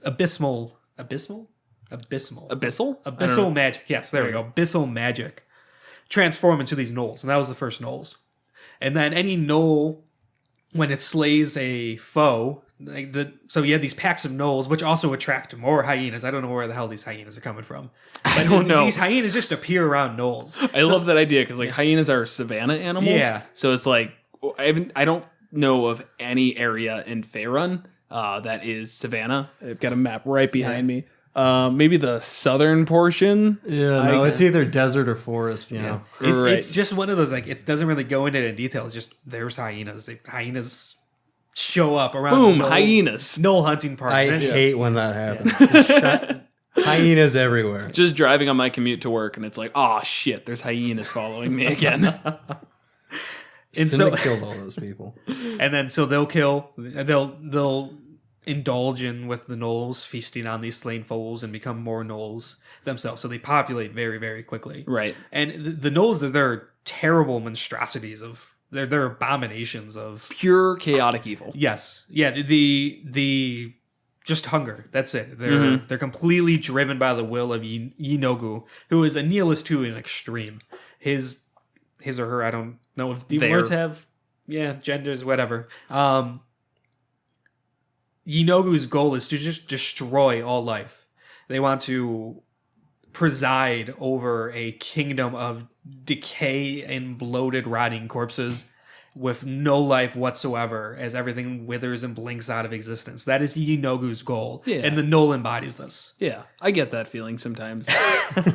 magic. Yes, there we go. Abyssal magic. Transform into these gnolls. And that was the first gnolls. And then any gnoll, when it slays a foe, so you have these packs of gnolls, which also attract more hyenas. I don't know where the hell these hyenas are coming from. But I don't know. These hyenas just appear around gnolls. I love that idea because like hyenas are savanna animals. Yeah. So it's like I don't know of any area in Faerun that is savanna. I've got a map right behind me. Maybe the southern portion. Yeah, no, it's either desert or forest, you know. Right. It's just one of those, like, it doesn't really go into detail. It's just, there's hyenas. Hyenas show up around. Boom, hyenas. Gnoll hunting parties. I hate when that happens. Hyenas everywhere. Just driving on my commute to work and it's like, oh shit, there's hyenas following me again. And Then so they killed all those people. and then so they'll indulge in with the gnolls, feasting on these slain foes and become more gnolls themselves. So they populate very, very quickly. Right. And the gnolls, they're terrible monstrosities they're abominations of Pure chaotic evil. yes. Yeah, the just hunger. That's it. They're completely driven by the will of Yinogu, who is a nihilist to an extreme. His or her, I don't know if demon words have genders, whatever. Yinogu's goal is to just destroy all life. They want to preside over a kingdom of decay and bloated, rotting corpses with no life whatsoever as everything withers and blinks out of existence. That is Yinogu's goal. Yeah. And the Gnoll embodies this. Yeah, I get that feeling sometimes.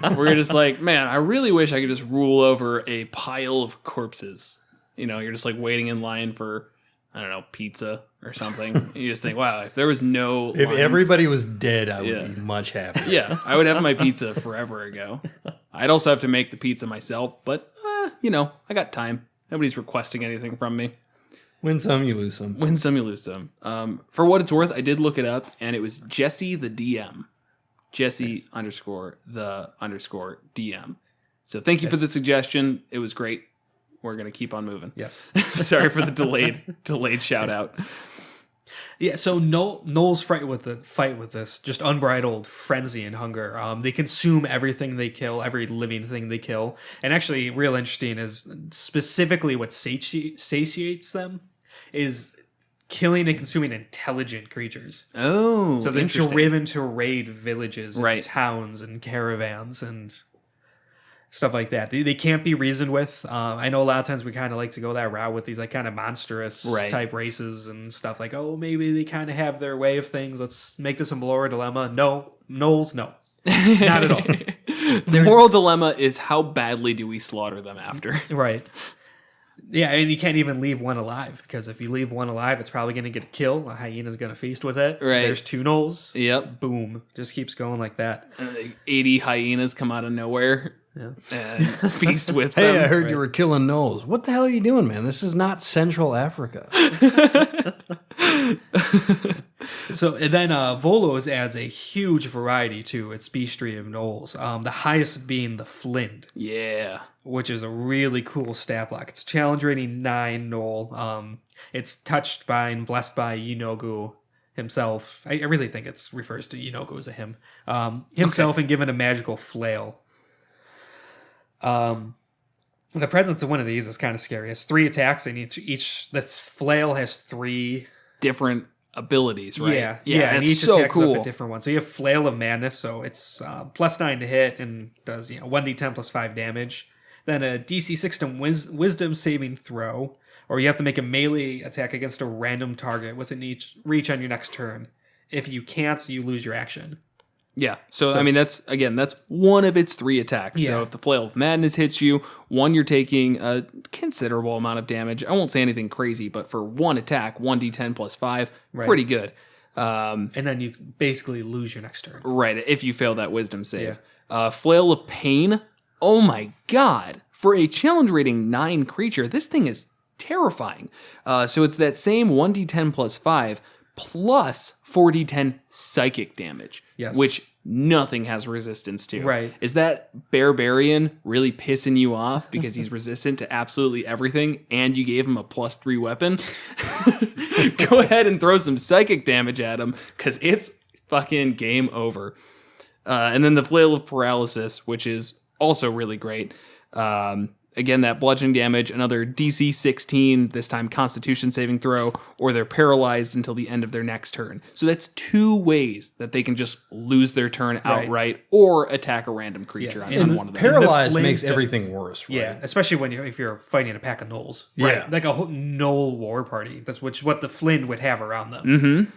Where you're just like, man, I really wish I could just rule over a pile of corpses. You know, you're just like waiting in line for, I don't know, pizza or something. You just think, wow, if there was no If lines, everybody was dead, I would be much happier. yeah, I would have my pizza forever ago. I'd also have to make the pizza myself, but, you know, I got time. Nobody's requesting anything from me. Win some, you lose some. Win some, you lose some. For what it's worth, I did look it up, and it was Jesse the DM. Jesse _the_ DM. So thank you for the suggestion. It was great. We're going to keep on moving. Yes. Sorry for the delayed shout out. Yeah, so Gnolls fight with this just unbridled frenzy and hunger. They consume everything they kill, every living thing they kill. And actually, real interesting is specifically what satiates them is killing and consuming intelligent creatures. Oh, So they're interesting. driven to raid villages and Right. towns and caravans and stuff like that. They can't be reasoned with. I know a lot of times we kind of like to go that route with these like kind of monstrous Right. type races and stuff like, oh, maybe they kind of have their way of things. Let's make this a moral dilemma. No. Gnolls, no. Not at all. The moral dilemma is how badly do we slaughter them after? Right. Yeah, and you can't even leave one alive because if you leave one alive, it's probably going to get a kill. A hyena's going to feast with it. Right. There's 2 gnolls. Yep. Boom. Just keeps going like that. 80 hyenas come out of nowhere and feast with Hey, them. I heard you were killing gnolls. What the hell are you doing, man? This is not Central Africa. So and then Volos adds a huge variety to its beastry of gnolls. The highest being the Flint, Yeah. which is a really cool stat block. It's challenge rating 9 gnoll. It's touched by and blessed by Yinogu himself. I really think it refers to Yinogu as a him. Himself and given a magical flail. The presence of one of these is kind of scary. It's 3 attacks, and each the flail has 3 Different abilities, right? Yeah, and and it's each so attack cool. off a different one. So you have Flail of Madness, so it's +9 to hit and does 1d10 +5 damage. Then a DC 16 Wisdom saving throw, or you have to make a melee attack against a random target within each reach on your next turn. If you can't, you lose your action. Yeah. So I mean, that's one of its 3 attacks. Yeah. So if the Flail of Madness hits you, you're taking a considerable amount of damage. I won't say anything crazy, but for 1 attack, 1d10 +5, Right. pretty good. And then you basically lose your next turn. Right, if you fail that wisdom save. Flail of Pain, oh my god. For a challenge rating 9 creature, this thing is terrifying. So it's that same 1d10 +5 plus 4d10 psychic damage, Yes. which nothing has resistance to. Right. Is that Barbarian really pissing you off because he's resistant to absolutely everything and you gave him a +3 weapon? Go ahead and throw some psychic damage at him because it's fucking game over. And then the Flail of Paralysis, which is also really great. Again, that bludgeoning damage, another DC 16, this time Constitution saving throw, or they're paralyzed until the end of their next turn. So that's 2 ways that they can just lose their turn outright or attack a random creature on And one of them. paralyzed The makes flame- everything worse, right? Yeah, especially if you're fighting a pack of gnolls. Yeah. Like a whole gnoll war party. That's what the Flynn would have around them. Mm-hmm.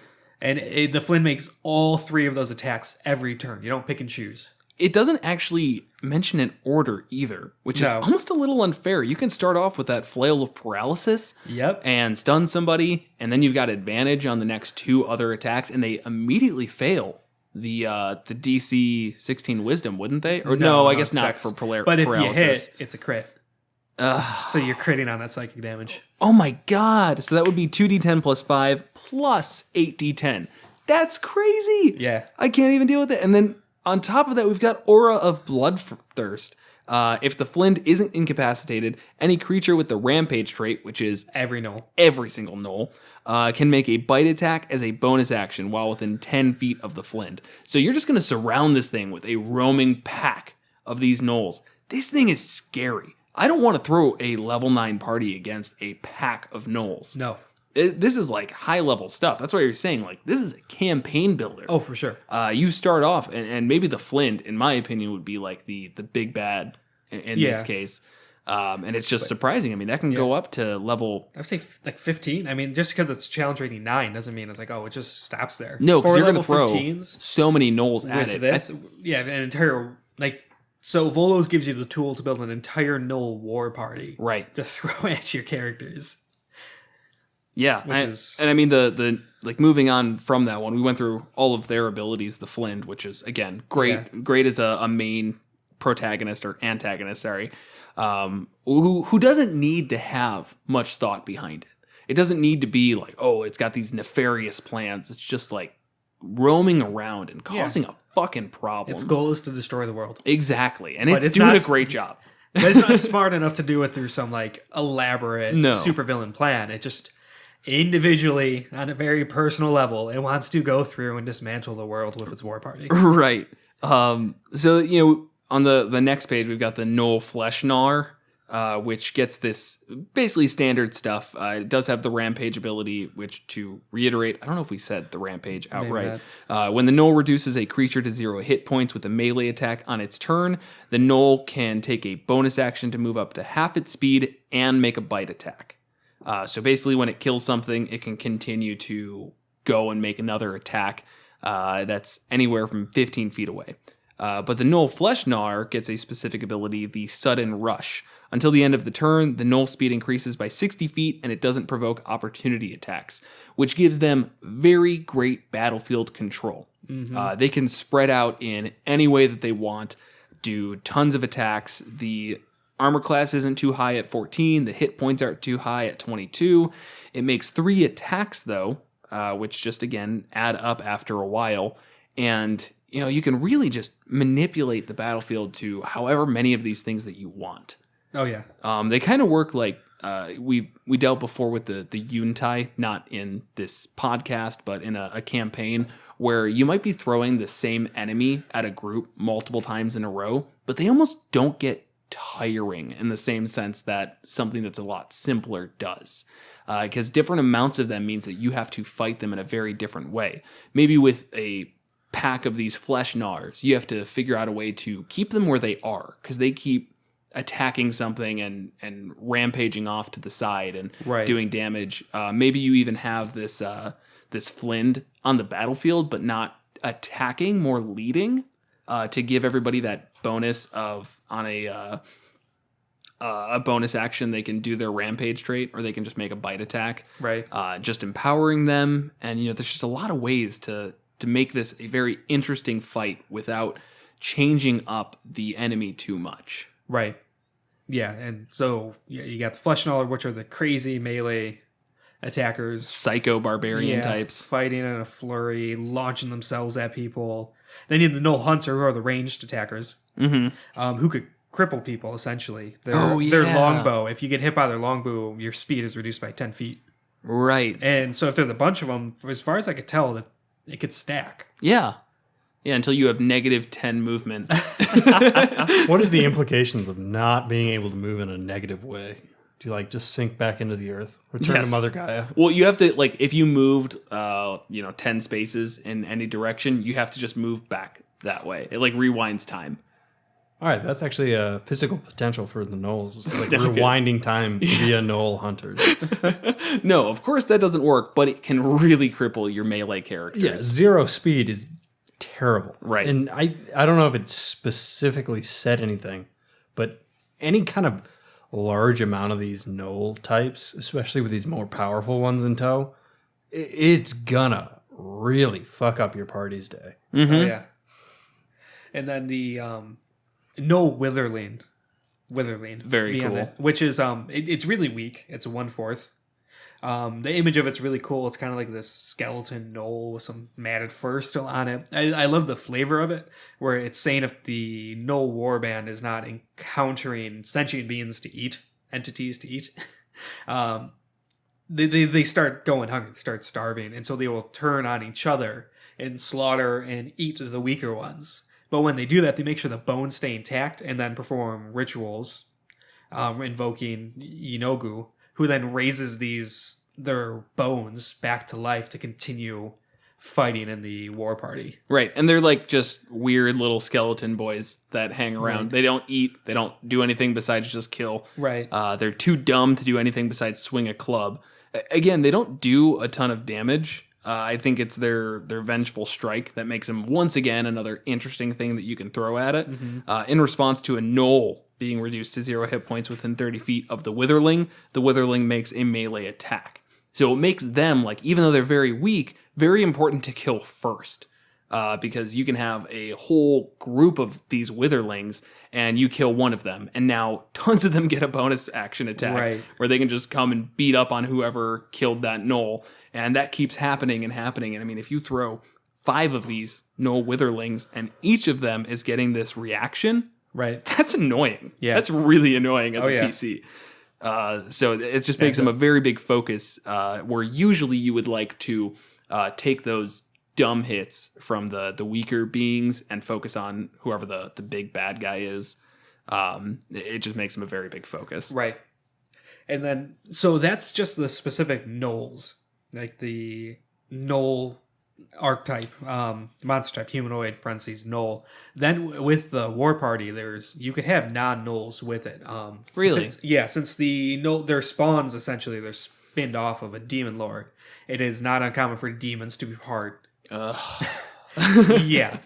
And the Flynn makes all 3 of those attacks every turn. You don't pick and choose. It doesn't actually mention an order either, which is No. almost a little unfair. You can start off with that Flail of Paralysis Yep. and stun somebody, and then you've got advantage on the next 2 other attacks, and they immediately fail the DC 16 Wisdom, wouldn't they? Or no, I guess it's not Dex. for But if paralysis. you hit, it's a crit. So you're critting on that psychic damage. Oh my god. So that would be 2d10 plus 5 plus 8d10. That's crazy. Yeah. I can't even deal with it. And then on top of that, we've got Aura of Bloodthirst. If the Flint isn't incapacitated, any creature with the Rampage trait, which is Every gnoll. every single gnoll, can make a bite attack as a bonus action while within 10 feet of the Flint. So you're just going to surround this thing with a roaming pack of these gnolls. This thing is scary. I don't want to throw a level 9 party against a pack of gnolls. No. This is like high level stuff. That's why you're saying like this is a campaign builder. Oh, for sure. You start off and maybe the Flint, in my opinion, would be like the big bad in this case. And it's just surprising. I mean, that can go up to level. I would say like 15. I mean, just because it's challenge rating 9 doesn't mean it's like, oh, it just stops there. No, because you're going to throw 15s so many gnolls at with it. this. Yeah, an entire like. So Volos gives you the tool to build an entire gnoll war party, Right. to throw at your characters. Yeah, and I mean the like moving on from that one, we went through all of their abilities. The Flint, which is again great as a main protagonist or antagonist, sorry, who doesn't need to have much thought behind it. It doesn't need to be like, oh, it's got these nefarious plans. It's just like roaming around and causing a fucking problem. Its goal is to destroy the world. Exactly, and But it's doing a great job. But it's not smart enough to do it through some like elaborate supervillain plan. It just individually, on a very personal level, it wants to go through and dismantle the world with its war party. Right. So, you know, on the next page, we've got the Gnoll Flesh Gnawer, which gets this basically standard stuff. It does have the Rampage ability, which, to reiterate, I don't know if we said the Rampage outright. When the Gnoll reduces a creature to 0 hit points with a melee attack on its turn, the Gnoll can take a bonus action to move up to half its speed and make a bite attack. So basically, when it kills something, it can continue to go and make another attack that's anywhere from 15 feet away. But the Gnoll Flesh Gnawer gets a specific ability, the Sudden Rush. Until the end of the turn, the Gnoll speed increases by 60 feet, and it doesn't provoke opportunity attacks, which gives them very great battlefield control. They can spread out in any way that they want, do tons of attacks. The armor class isn't too high at 14. The hit points aren't too high at 22. It makes 3 attacks, though, which just, again, add up after a while. And, you know, you can really just manipulate the battlefield to however many of these things that you want. Oh, yeah. They kind of work like we dealt before with the Yuntai, not in this podcast, but in a campaign where you might be throwing the same enemy at a group multiple times in a row, but they almost don't get tiring in the same sense that something that's a lot simpler does. Because different amounts of them means that you have to fight them in a very different way. Maybe with a pack of these flesh gnawers, you have to figure out a way to keep them where they are, because they keep attacking something and rampaging off to the side and doing damage. Maybe you even have this Flint on the battlefield, but not attacking, more leading, to give everybody that bonus of on a bonus action they can do their rampage trait, or they can just make a bite attack. Right. Just empowering them, and you know, there's just a lot of ways to make this a very interesting fight without changing up the enemy too much. Right. Yeah, and so you got the Flesh Gnawer, which are the crazy melee attackers. Psycho barbarian types. Fighting in a flurry, launching themselves at people. Then you have the Gnoll Hunter, who are the ranged attackers, who could cripple people, essentially. Their longbow. If you get hit by their longbow, your speed is reduced by 10 feet. Right. And so if there's a bunch of them, as far as I could tell, that it could stack. Yeah. Yeah, until you have negative 10 movement. What is the implications of not being able to move in a negative way? Do you like just sink back into the earth? Return to Mother Gaia? Well, you have to, like, if you moved 10 spaces in any direction, you have to just move back that way. It like rewinds time. All right, that's actually a physical potential for the gnolls. It's like Okay. rewinding time via gnoll hunters. No, of course that doesn't work, but it can really cripple your melee characters. Yeah, 0 speed is terrible. Right. And I don't know if it specifically said anything, but any kind of large amount of these gnoll types, especially with these more powerful ones in tow, it's gonna really fuck up your party's day. Oh, yeah. And then the Gnoll Witherling, witherling. Very beyond cool. that, which is it's really weak. It's a 1/4. The image of it's really cool. It's kind of like this skeleton gnoll with some matted fur still on it. I love the flavor of it, where it's saying if the gnoll warband is not encountering sentient beings to eat, entities to eat, they start going hungry, they start starving, and so they will turn on each other and slaughter and eat the weaker ones. But when they do that, they make sure the bones stay intact and then perform rituals, invoking Yinogu, who then raises their bones back to life to continue fighting in the war party. Right. And they're like just weird little skeleton boys that hang around. Right. They don't eat. They don't do anything besides just kill. Right. They're too dumb to do anything besides swing a club. Again, they don't do a ton of damage. I think it's their vengeful strike that makes them, once again, another interesting thing that you can throw at it. In response to a gnoll being reduced to 0 hit points within 30 feet of the witherling makes a melee attack. So it makes them, like, even though they're very weak, very important to kill first. Because you can have a whole group of these witherlings and you kill one of them, and now tons of them get a bonus action attack Right. where they can just come and beat up on whoever killed that gnoll. And that keeps happening and happening. And I mean, if you throw 5 of these gnoll witherlings and each of them is getting this reaction, Right. that's annoying. Yeah. That's really annoying as Oh, a yeah. PC. So it just makes them a very big focus, where usually you would like to take those dumb hits from the weaker beings and focus on whoever the big bad guy is. It just makes them a very big focus. Right. And then, so that's just the specific gnolls, like the gnoll archetype, monster type, humanoid, parentheses, gnoll. Then with the war party, you could have non-gnolls with it. Really? Since the gnoll, their spawns, essentially, they're spinned off of a demon lord. It is not uncommon for demons to be part. Yeah.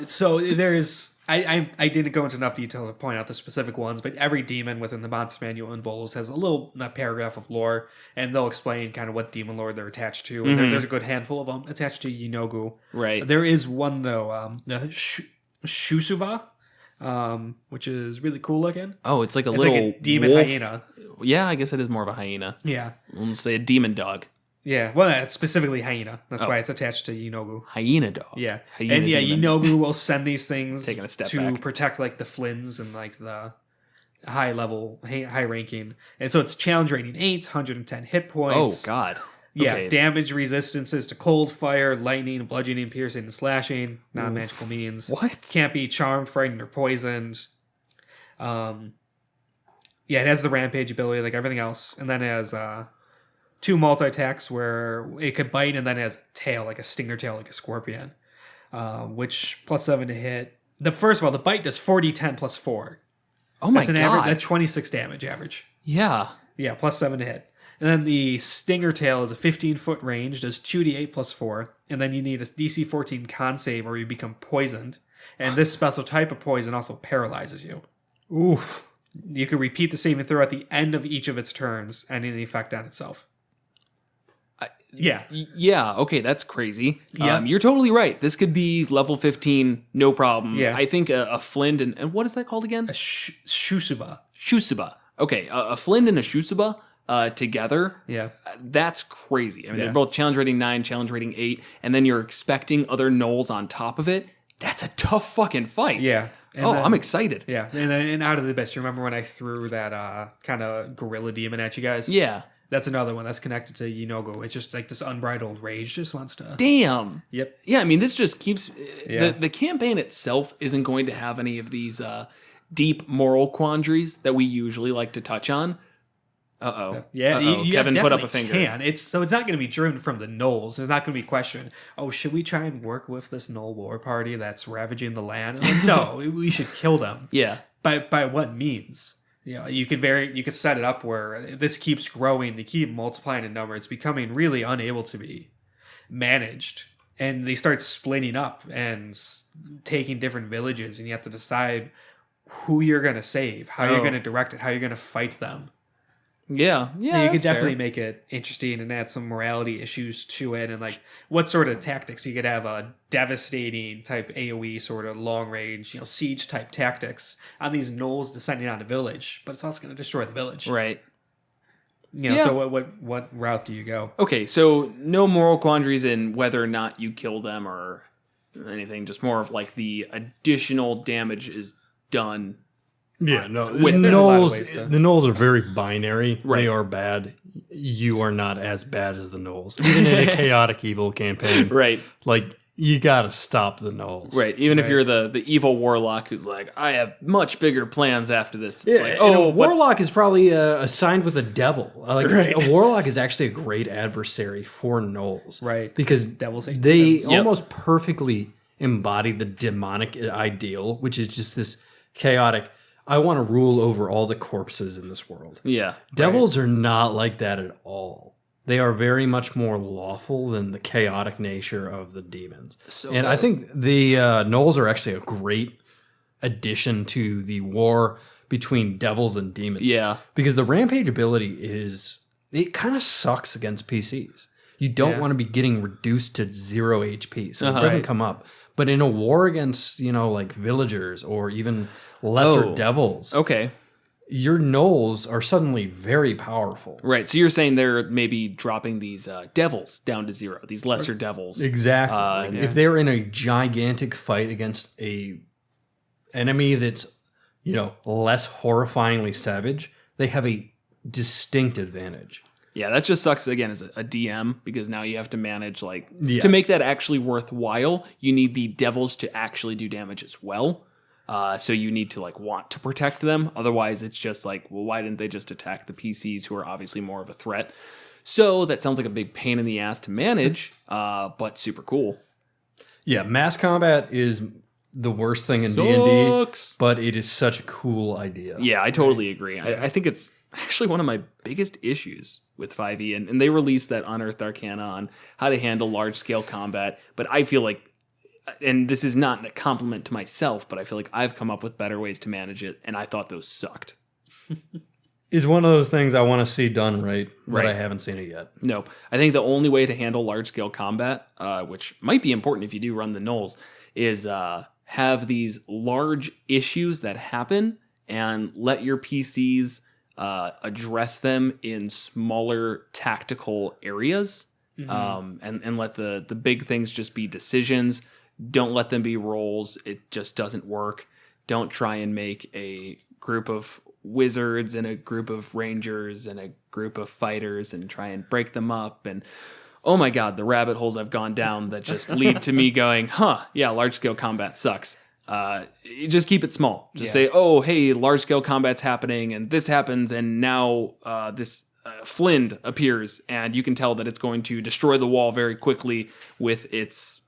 So there's... I didn't go into enough detail to point out the specific ones, but every demon within the Monster Manual and Volos has a little paragraph of lore, and they'll explain kind of what demon lord they're attached to. And there's a good handful of them attached to Yinogu. Right. There is one, though, Shusuba, which is really cool looking. Oh, it's like a It's little like a demon wolf. hyena. Yeah, I guess it is more of a hyena. Yeah. Let's say a demon dog. Yeah, well, that's specifically hyena. That's Oh. why it's attached to Yinogu. Hyena dog. Yeah, Hyena and yeah, demon. Yinogu will send these things Taking a step to back. protect like the Flins and like the high level, high ranking, and so it's challenge rating 8, 110 hit points. Oh, God. Yeah, Okay. damage resistances to cold, fire, lightning, bludgeoning, piercing, and slashing. Non-magical means. What? Can't be charmed, frightened, or poisoned. Yeah, it has the rampage ability like everything else, and then it has 2 multi-attacks where it could bite, and then it has tail, like a stinger tail, like a scorpion, which +7 to hit. First of all, the bite does 40, 10, +4. Oh, my That's an God. average. That's 26 damage average. Yeah. Yeah, +7 to hit. And then the stinger tail is a 15-foot range, does 2d8 +4, and then you need a DC 14 con save or you become poisoned. And this special type of poison also paralyzes you. Oof. You can repeat the saving throw at the end of each of its turns, ending the effect on itself. Yeah. Yeah, okay, that's crazy. Yeah. You're totally right. This could be level 15, no problem. Yeah. I think a Flint and what is that called again? A Shusuba. Shusuba. Okay, a Flint and a Shusuba together, Yeah. that's crazy. I mean, Yeah. they're both challenge rating 9, challenge rating 8, and then you're expecting other gnolls on top of it. That's a tough fucking fight. Yeah. And Oh, then- I'm excited. Yeah. And out of the best, you remember when I threw that kind of gorilla demon at you guys? Yeah. That's another one that's connected to Yinogu. It's just like this unbridled rage just wants to... Damn. Yep. Yeah, I mean, this just keeps... Yeah. The campaign itself isn't going to have any of these deep moral quandaries that we usually like to touch on. Uh-oh. Yeah, you Kevin put up a definitely finger. Can. It's not going to be driven from the gnolls. There's not going to be question. Oh, should we try and work with this gnoll war party that's ravaging the land? Like, no, we should kill them. Yeah. By what means? You know, you could set it up where this keeps growing. They keep multiplying in number. It's becoming really unable to be managed, and they start splitting up and taking different villages, and you have to decide who you're going to save, how you're going to direct it, how you're going to fight them. Yeah, you could that's definitely fair. make it interesting and add some morality issues to it, and like what sort of tactics you could have a devastating type AOE sort of long range, siege type tactics on these gnolls descending on a village, but it's also going to destroy the village. Right. So what route do you go? Okay, so no moral quandaries in whether or not you kill them or anything. Just more of like the additional damage is done. Yeah, no. The There's a lot of ways gnolls are very binary. Right. They are bad. You are not as bad as the gnolls. Even in a chaotic evil campaign, Right. like you gotta stop the gnolls. Right. Even if Right. you're the evil warlock who's like, I have much bigger plans after this. It's Yeah, like, and a but warlock is probably assigned with a devil. Like Right. a warlock is actually a great adversary for gnolls, Right. Because Devils hate they demons. Yep. almost perfectly embody the demonic ideal, which is just this chaotic. I want to rule over all the corpses in this world. yeah. Devils are not like that at all. They are very much more lawful than the chaotic nature of the demons. So and I think the gnolls are actually a great addition to the war between devils and demons. Yeah. Because the rampage ability it kind of sucks against PCs. You don't Yeah. want to be getting reduced to 0 HP, so Uh-huh. it doesn't Right. come up. But in a war against, like villagers or even lesser Oh. devils, Okay. your gnolls are suddenly very powerful. Right. So you're saying they're maybe dropping these devils down to 0, these lesser devils. Exactly. Like, yeah. if they're in a gigantic fight against a enemy that's, less horrifyingly savage, they have a distinct advantage. Yeah, that just sucks again as a DM because now you have to manage Yeah. to make that actually worthwhile. You need the devils to actually do damage as well. So you need to want to protect them. Otherwise, it's just well, why didn't they just attack the PCs who are obviously more of a threat? So that sounds like a big pain in the ass to manage, but super cool. Yeah, mass combat is the worst thing in D&D, Sucks. but it is such a cool idea. Yeah, I totally agree. I think it's actually one of my biggest issues with 5e, and they released that Unearthed Arcana on how to handle large-scale combat, but I feel like, and this is not a compliment to myself, but I feel like I've come up with better ways to manage it, and I thought those sucked. Is one of those things I want to see done right, but Right. I haven't seen it yet. No, I think the only way to handle large-scale combat, which might be important if you do run the Gnolls, is have these large issues that happen and let your PCs address them in smaller tactical areas, and let the big things just be decisions. Don't let them be rolls. It just doesn't work. Don't try and make a group of wizards and a group of rangers and a group of fighters and try and break them up. And oh my God, the rabbit holes I've gone down that just lead to me going, yeah, large scale combat sucks. You just keep it small. Just say, oh, hey, large scale combat's happening and this happens. And now this Flind appears and you can tell that it's going to destroy the wall very quickly with its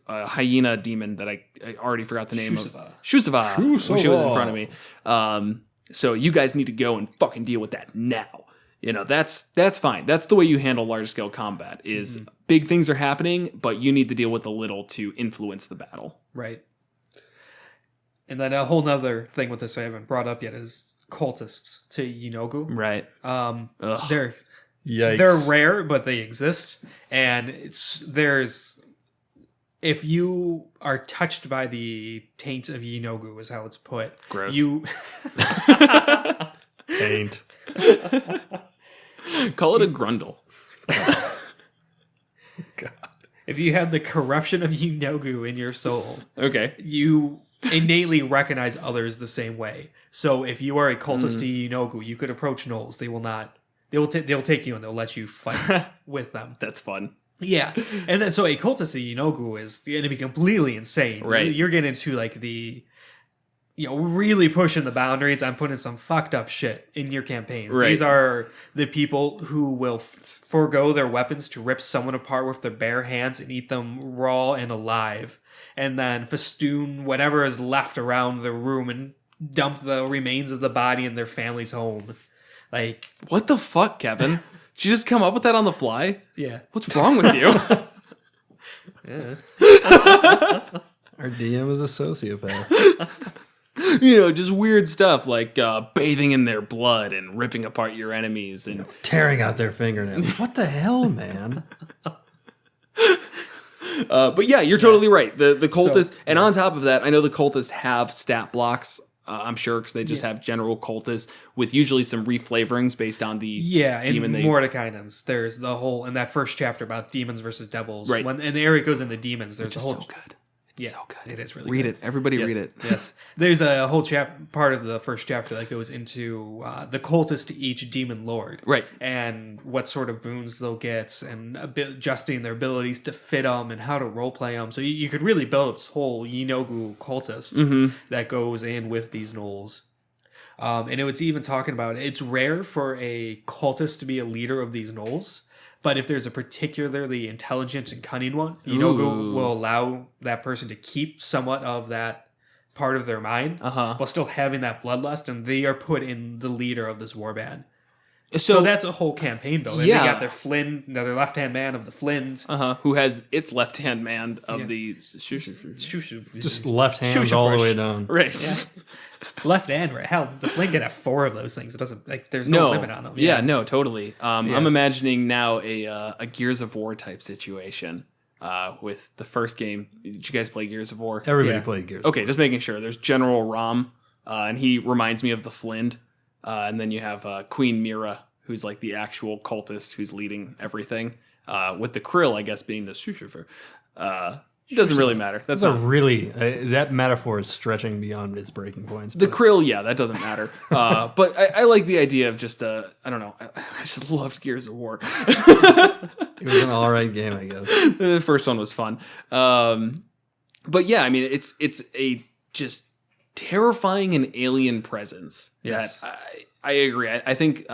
hyena demon that I already forgot the name of. Shusava. When she was in front of me. So you guys need to go and fucking deal with that now. That's fine. That's the way you handle large scale combat is big things are happening, but you need to deal with the little to influence the battle. Right. And then a whole nother thing with this I haven't brought up yet is cultists to Yinogu. Right. They're Yikes. they're rare, but they exist. And if you are touched by the taint of Yinogu is how it's put. Gross. You Taint. Call it a grundle. God. if you have the corruption of Yinogu in your soul, Okay. you innately recognize others the same way. So if you are a cultist to Yinogu, you could approach Gnolls. They will not. They'll take you and they'll let you fight with them. That's fun. Yeah, and then so a cultist to Yinogu is going to be completely insane. Right. You're getting into really pushing the boundaries. I'm putting some fucked up shit in your campaigns. Right. These are the people who will forego their weapons to rip someone apart with their bare hands and eat them raw and alive, and then festoon whatever is left around the room and dump the remains of the body in their family's home. Like, What the fuck, Kevin? Did you just come up with that on the fly? yeah. What's wrong with you? Yeah. Our DM is a sociopath. Just weird stuff like bathing in their blood and ripping apart your enemies and Tearing out their fingernails. What the hell, man? but yeah, you're totally right. The cultists, and on top of that, I know the cultists have stat blocks. I'm sure because they just have general cultists with usually some reflavorings based on the demon. And Mordekainen's. There's the whole in that first chapter about demons versus devils. Right. When and the area goes into demons, there's Which a is whole so good. Yeah, so good. It is really read good. it. Everybody Yes, read it. Yes. There's a whole part of the first chapter that goes into the cultists to each demon lord. Right. And what sort of boons they'll get and adjusting their abilities to fit them and how to roleplay them. So you could really build up this whole Yinogu cultist that goes in with these gnolls. And it was even talking about it's rare for a cultist to be a leader of these gnolls. But if there's a particularly intelligent and cunning one, Yinogu will allow that person to keep somewhat of that part of their mind while still having that bloodlust, and they are put in the leader of this warband. So that's a whole campaign building. Yeah. They got their Flynn, their left-hand man of the Flynns. Who has its left-hand man of the... Just left hands all the way down. Right. Yeah. Left and right. Hell, the Flynn can have 4 of those things. It doesn't there's no limit on them. Yeah, no, totally. I'm imagining now a Gears of War type situation with the first game. Did you guys play Gears of War? Everybody played Gears. Okay, just making sure. There's General Rom, and he reminds me of the Flint. And then you have Queen Mira, who's like the actual cultist who's leading everything. With the Krill, I guess, being the Sorcerer. It doesn't really matter. That's a really that metaphor is stretching beyond its breaking points. The Krill, yeah, that doesn't matter. But I like the idea of just I don't know. I just loved Gears of War. It was an all right game, I guess. The first one was fun. But yeah, I mean, it's a just terrifying and alien presence. Yes. That I agree. I think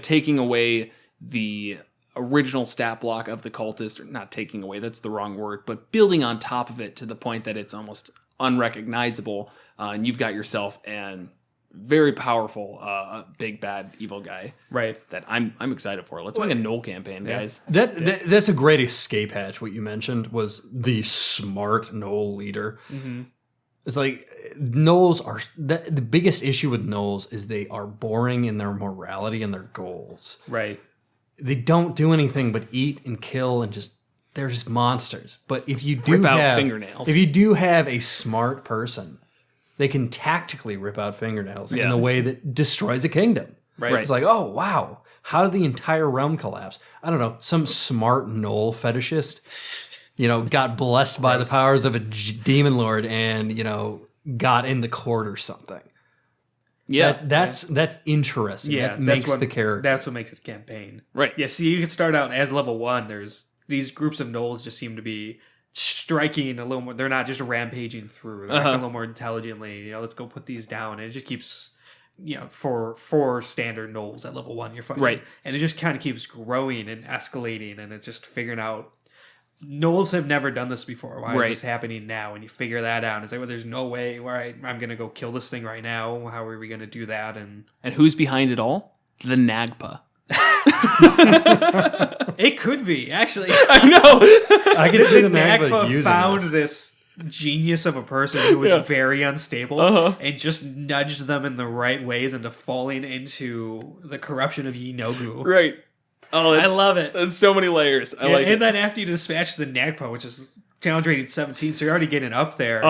taking away the original stat block of the cultist, or not taking away, that's the wrong word, but building on top of it to the point that it's almost unrecognizable, and you've got yourself an very powerful big bad evil guy, right? That I'm excited for. Let's make a Gnoll campaign, guys. That's a great escape hatch. What you mentioned was the smart Gnoll leader. It's like Gnolls are the biggest issue with Gnolls is they are boring in their morality and their goals. Right. They don't do anything but eat and kill and they're just monsters. But if you do rip out fingernails, if you do have a smart person, they can tactically rip out fingernails in a way that destroys a kingdom. Right. It's like, oh wow, how did the entire realm collapse? I don't know. Some smart Gnoll fetishist, got blessed by the powers of a demon lord and got in the court or something. Yeah, that's interesting. Yeah, that makes the character. That's what makes it a campaign. Right. Yeah, so you can start out as level 1. There's these groups of gnolls just seem to be striking a little more. They're not just rampaging through. They're acting a little more intelligently. Let's go put these down. And it just keeps, for standard gnolls at level 1 you're fighting. Right. And it just kind of keeps growing and escalating, and it's just figuring out. Gnolls have never done this before. Why is this happening now? And you figure that out. And it's like, well, there's no way where I'm going to go kill this thing right now. How are we going to do that? And who's behind it all? The Nagpa. It could be, actually. I know. I can see the Nagpa using found this genius of a person who was very unstable and just nudged them in the right ways into falling into the corruption of Yinogu. Right. Oh, I love it. That's so many layers. I like it. And then after you dispatch the Nagpa, which is challenge rating 17, so you're already getting up there.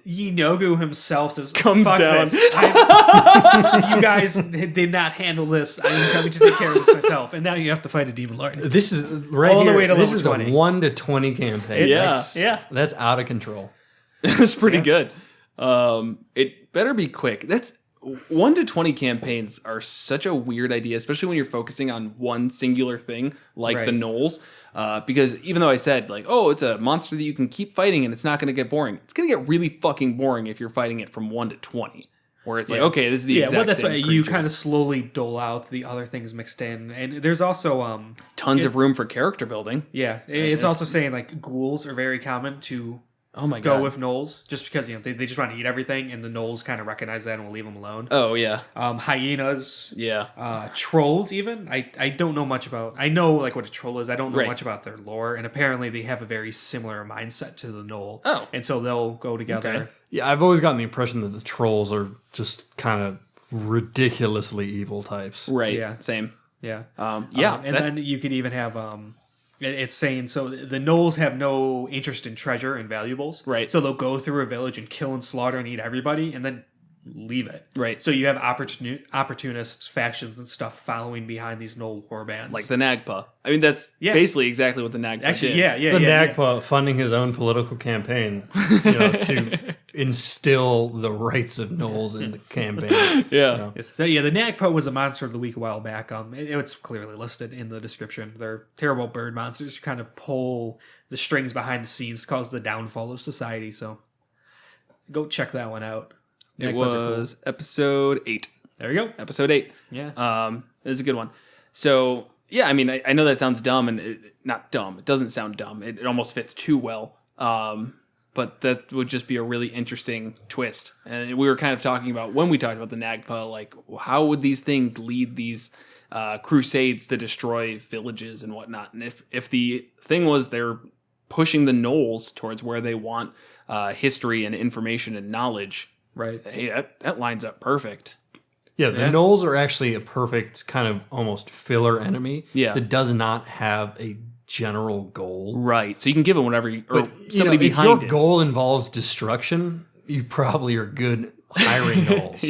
Yinogu himself says, comes down. This. You guys did not handle this. I'm coming to take care of this myself. And now you have to fight a demon lord. This is right all here. The way to this level is 20. A 1 to 20 campaign. That's out of control. That's pretty good. It better be quick. That's 1 to 20 campaigns are such a weird idea, especially when you're focusing on one singular thing like the Gnolls. Because even though I said it's a monster that you can keep fighting and it's not going to get boring, it's going to get really fucking boring if you're fighting it from 1 to 20, where it's okay, this is the exact that's same why you kind of slowly dole out the other things mixed in, and there's also tons of room for character building. Yeah, it's also saying ghouls are very common to Oh my go god. with gnolls, just because they just want to eat everything, and the gnolls kind of recognize that and will leave them alone. Oh yeah. Hyenas, Yeah. trolls. Even I don't know much about. I know like what a troll is. I don't know Right. much about their lore, and apparently they have a very similar mindset to the gnoll. Oh. and so they'll go together. Okay. Yeah, I've always gotten the impression that the trolls are just kind of ridiculously evil types. Right. Yeah. Same. Yeah. Yeah. And then you could even have it's saying so the gnolls have no interest in treasure and valuables. Right. So they'll go through a village and kill and slaughter and eat everybody and then leave it. Right. So you have opportunists, factions and stuff following behand these gnoll warbands. Like the Nagpa. I mean, that's basically exactly what the Nagpa Actually, did. yeah. The Nagpa funding his own political campaign, to instill the rights of gnolls in the campaign. Yeah. Yes. So yeah, the Nagpo was a monster of the week a while back. It's clearly listed in the description. They're terrible bird monsters who kind of pull the strings behind the scenes, cause the downfall of society. So go check that one out. It Nagpas are cool. was episode 8. There you go. Episode 8. Yeah. It was a good one. So, yeah, I mean, I know that sounds dumb, and not dumb. It doesn't sound dumb. It almost fits too well. But that would just be a really interesting twist. And we were kind of talking about, when we talked about the Nagpa, like, how would these things lead these crusades to destroy villages and whatnot? And if the thing was they're pushing the gnolls towards where they want history and information and knowledge, Right. hey, that lines up perfect. Yeah, the gnolls are actually a perfect kind of almost filler enemy that does not have a general goal. Right. So you can give them whatever somebody if behind your it. goal involves destruction, you probably are good hiring gnolls.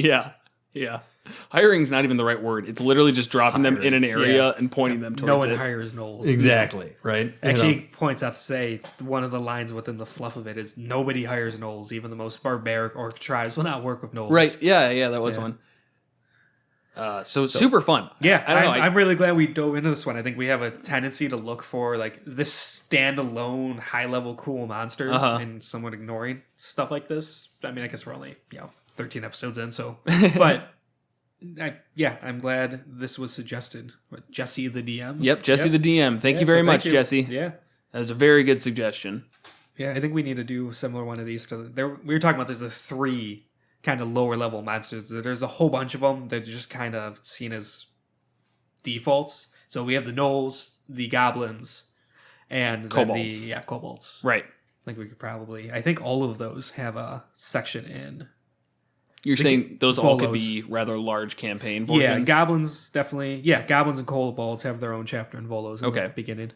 Yeah. Hiring's not even the right word. It's literally just dropping them in an area and pointing them towards No one it. hires gnolls. Exactly, right? Actually, he points out to say one of the lines within the fluff of it is nobody hires gnolls. Even the most barbaric orc tribes will not work with gnolls. Right. Yeah, that was one. So super fun. Yeah, I don't know. I'm really glad we dove into this one. I think we have a tendency to look for like this standalone, high-level, cool monsters, and somewhat ignoring stuff like this. I mean, I guess we're only 13 episodes in, so but. I'm glad this was suggested. Jesse the DM. Yep, Jesse the DM. Thank you very much, Jesse. Yeah. That was a very good suggestion. Yeah, I think we need to do a similar one of these. We were talking about there's the 3 kind of lower level monsters. There's a whole bunch of them that are just kind of seen as defaults. So we have the gnolls, the goblins, and kobolds. the kobolds. Right. I think we could probably. I think all of those have a section in. You're saying those all could Volos. be rather large campaign portions? Yeah, goblins definitely. Yeah, goblins and kobolds have their own chapter in Volos in the beginning.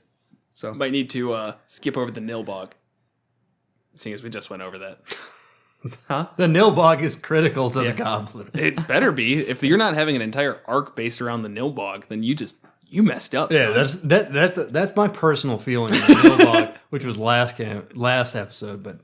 So Might need to skip over the Nilbog, seeing as we just went over that. The Nilbog is critical to the goblin. It better be. If you're not having an entire arc based around the Nilbog, then you messed up. Yeah, son. that's my personal feeling of the Nilbog, which was last episode. But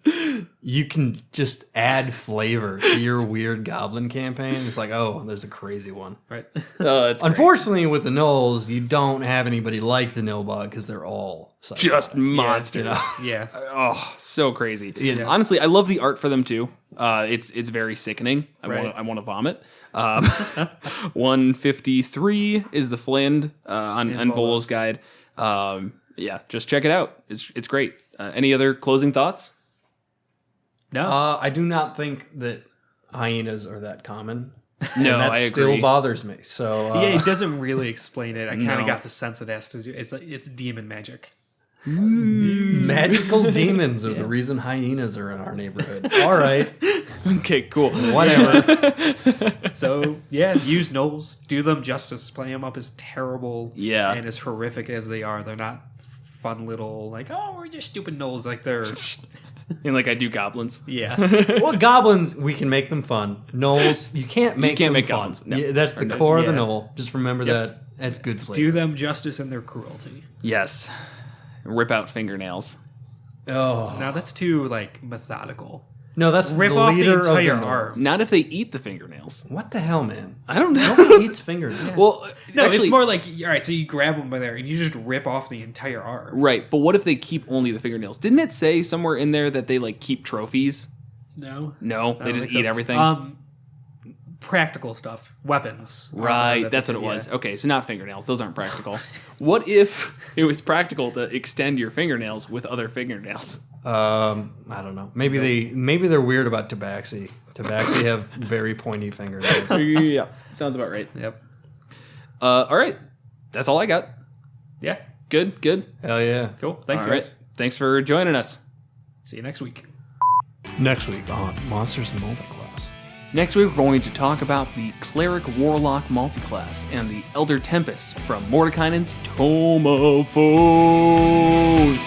you can just add flavor to your weird goblin campaign. It's like, oh, there's a crazy one. right. That's great. Unfortunately, with the Gnolls, you don't have anybody like the Nilbog because they're all psychotic. Just monsters. Yeah. Oh, so crazy. Yeah. Honestly, I love the art for them too. It's very sickening. I want to vomit. 153 is the Flind on Volo's guide. Just check it out. It's great. Any other closing thoughts? No. I do not think that hyenas are that common. No, and that I still agree. bothers me. So yeah, it doesn't really explain it. I kind of No. got the sense it has to do. It's demon magic. magical demons are the reason hyenas are in our neighborhood. All right, Okay, cool. whatever. So yeah, use gnolls, do them justice, play them up as terrible, Yeah. and as horrific as they are. They're not fun little like, oh, we're just stupid gnolls. Like they're And like I do goblins. yeah. Well, goblins, we can make them fun. Gnolls, you can't make them fun. goblins. No. Yeah, that's Or the gnomes. core of the Yeah. gnoll. Just remember that. That's good flavor. Do them justice in their cruelty. Yes. Rip out fingernails. Oh Now that's too like methodical. no, that's Rip the off the leader of entire the Gnolls. arm. Not if they eat the fingernails. What the hell, man? I don't know. Nobody eats fingernails. Well, No, actually, it's more like all right. So you grab them by there and you just rip off the entire arm. right. But what if they keep only the fingernails? Didn't it say somewhere in there that they like keep trophies? No, No, I they don't just think eat so. everything. practical stuff, weapons. Right, that's what it was. Okay, so not fingernails. Those aren't practical. What if it was practical to extend your fingernails with other fingernails? I don't know. Maybe they're weird about tabaxi. Tabaxi have very pointy fingernails. Yeah, sounds about right. Yep. All right, that's all I got. Yeah. Good. Hell yeah. Cool. Thanks, All guys. right. Thanks for joining us. See you next week. Next week on Monsters and Multiclass. Next week, we're going to talk about the Cleric Warlock multiclass and the Elder Tempest from Mordekainen's Tome of Foes.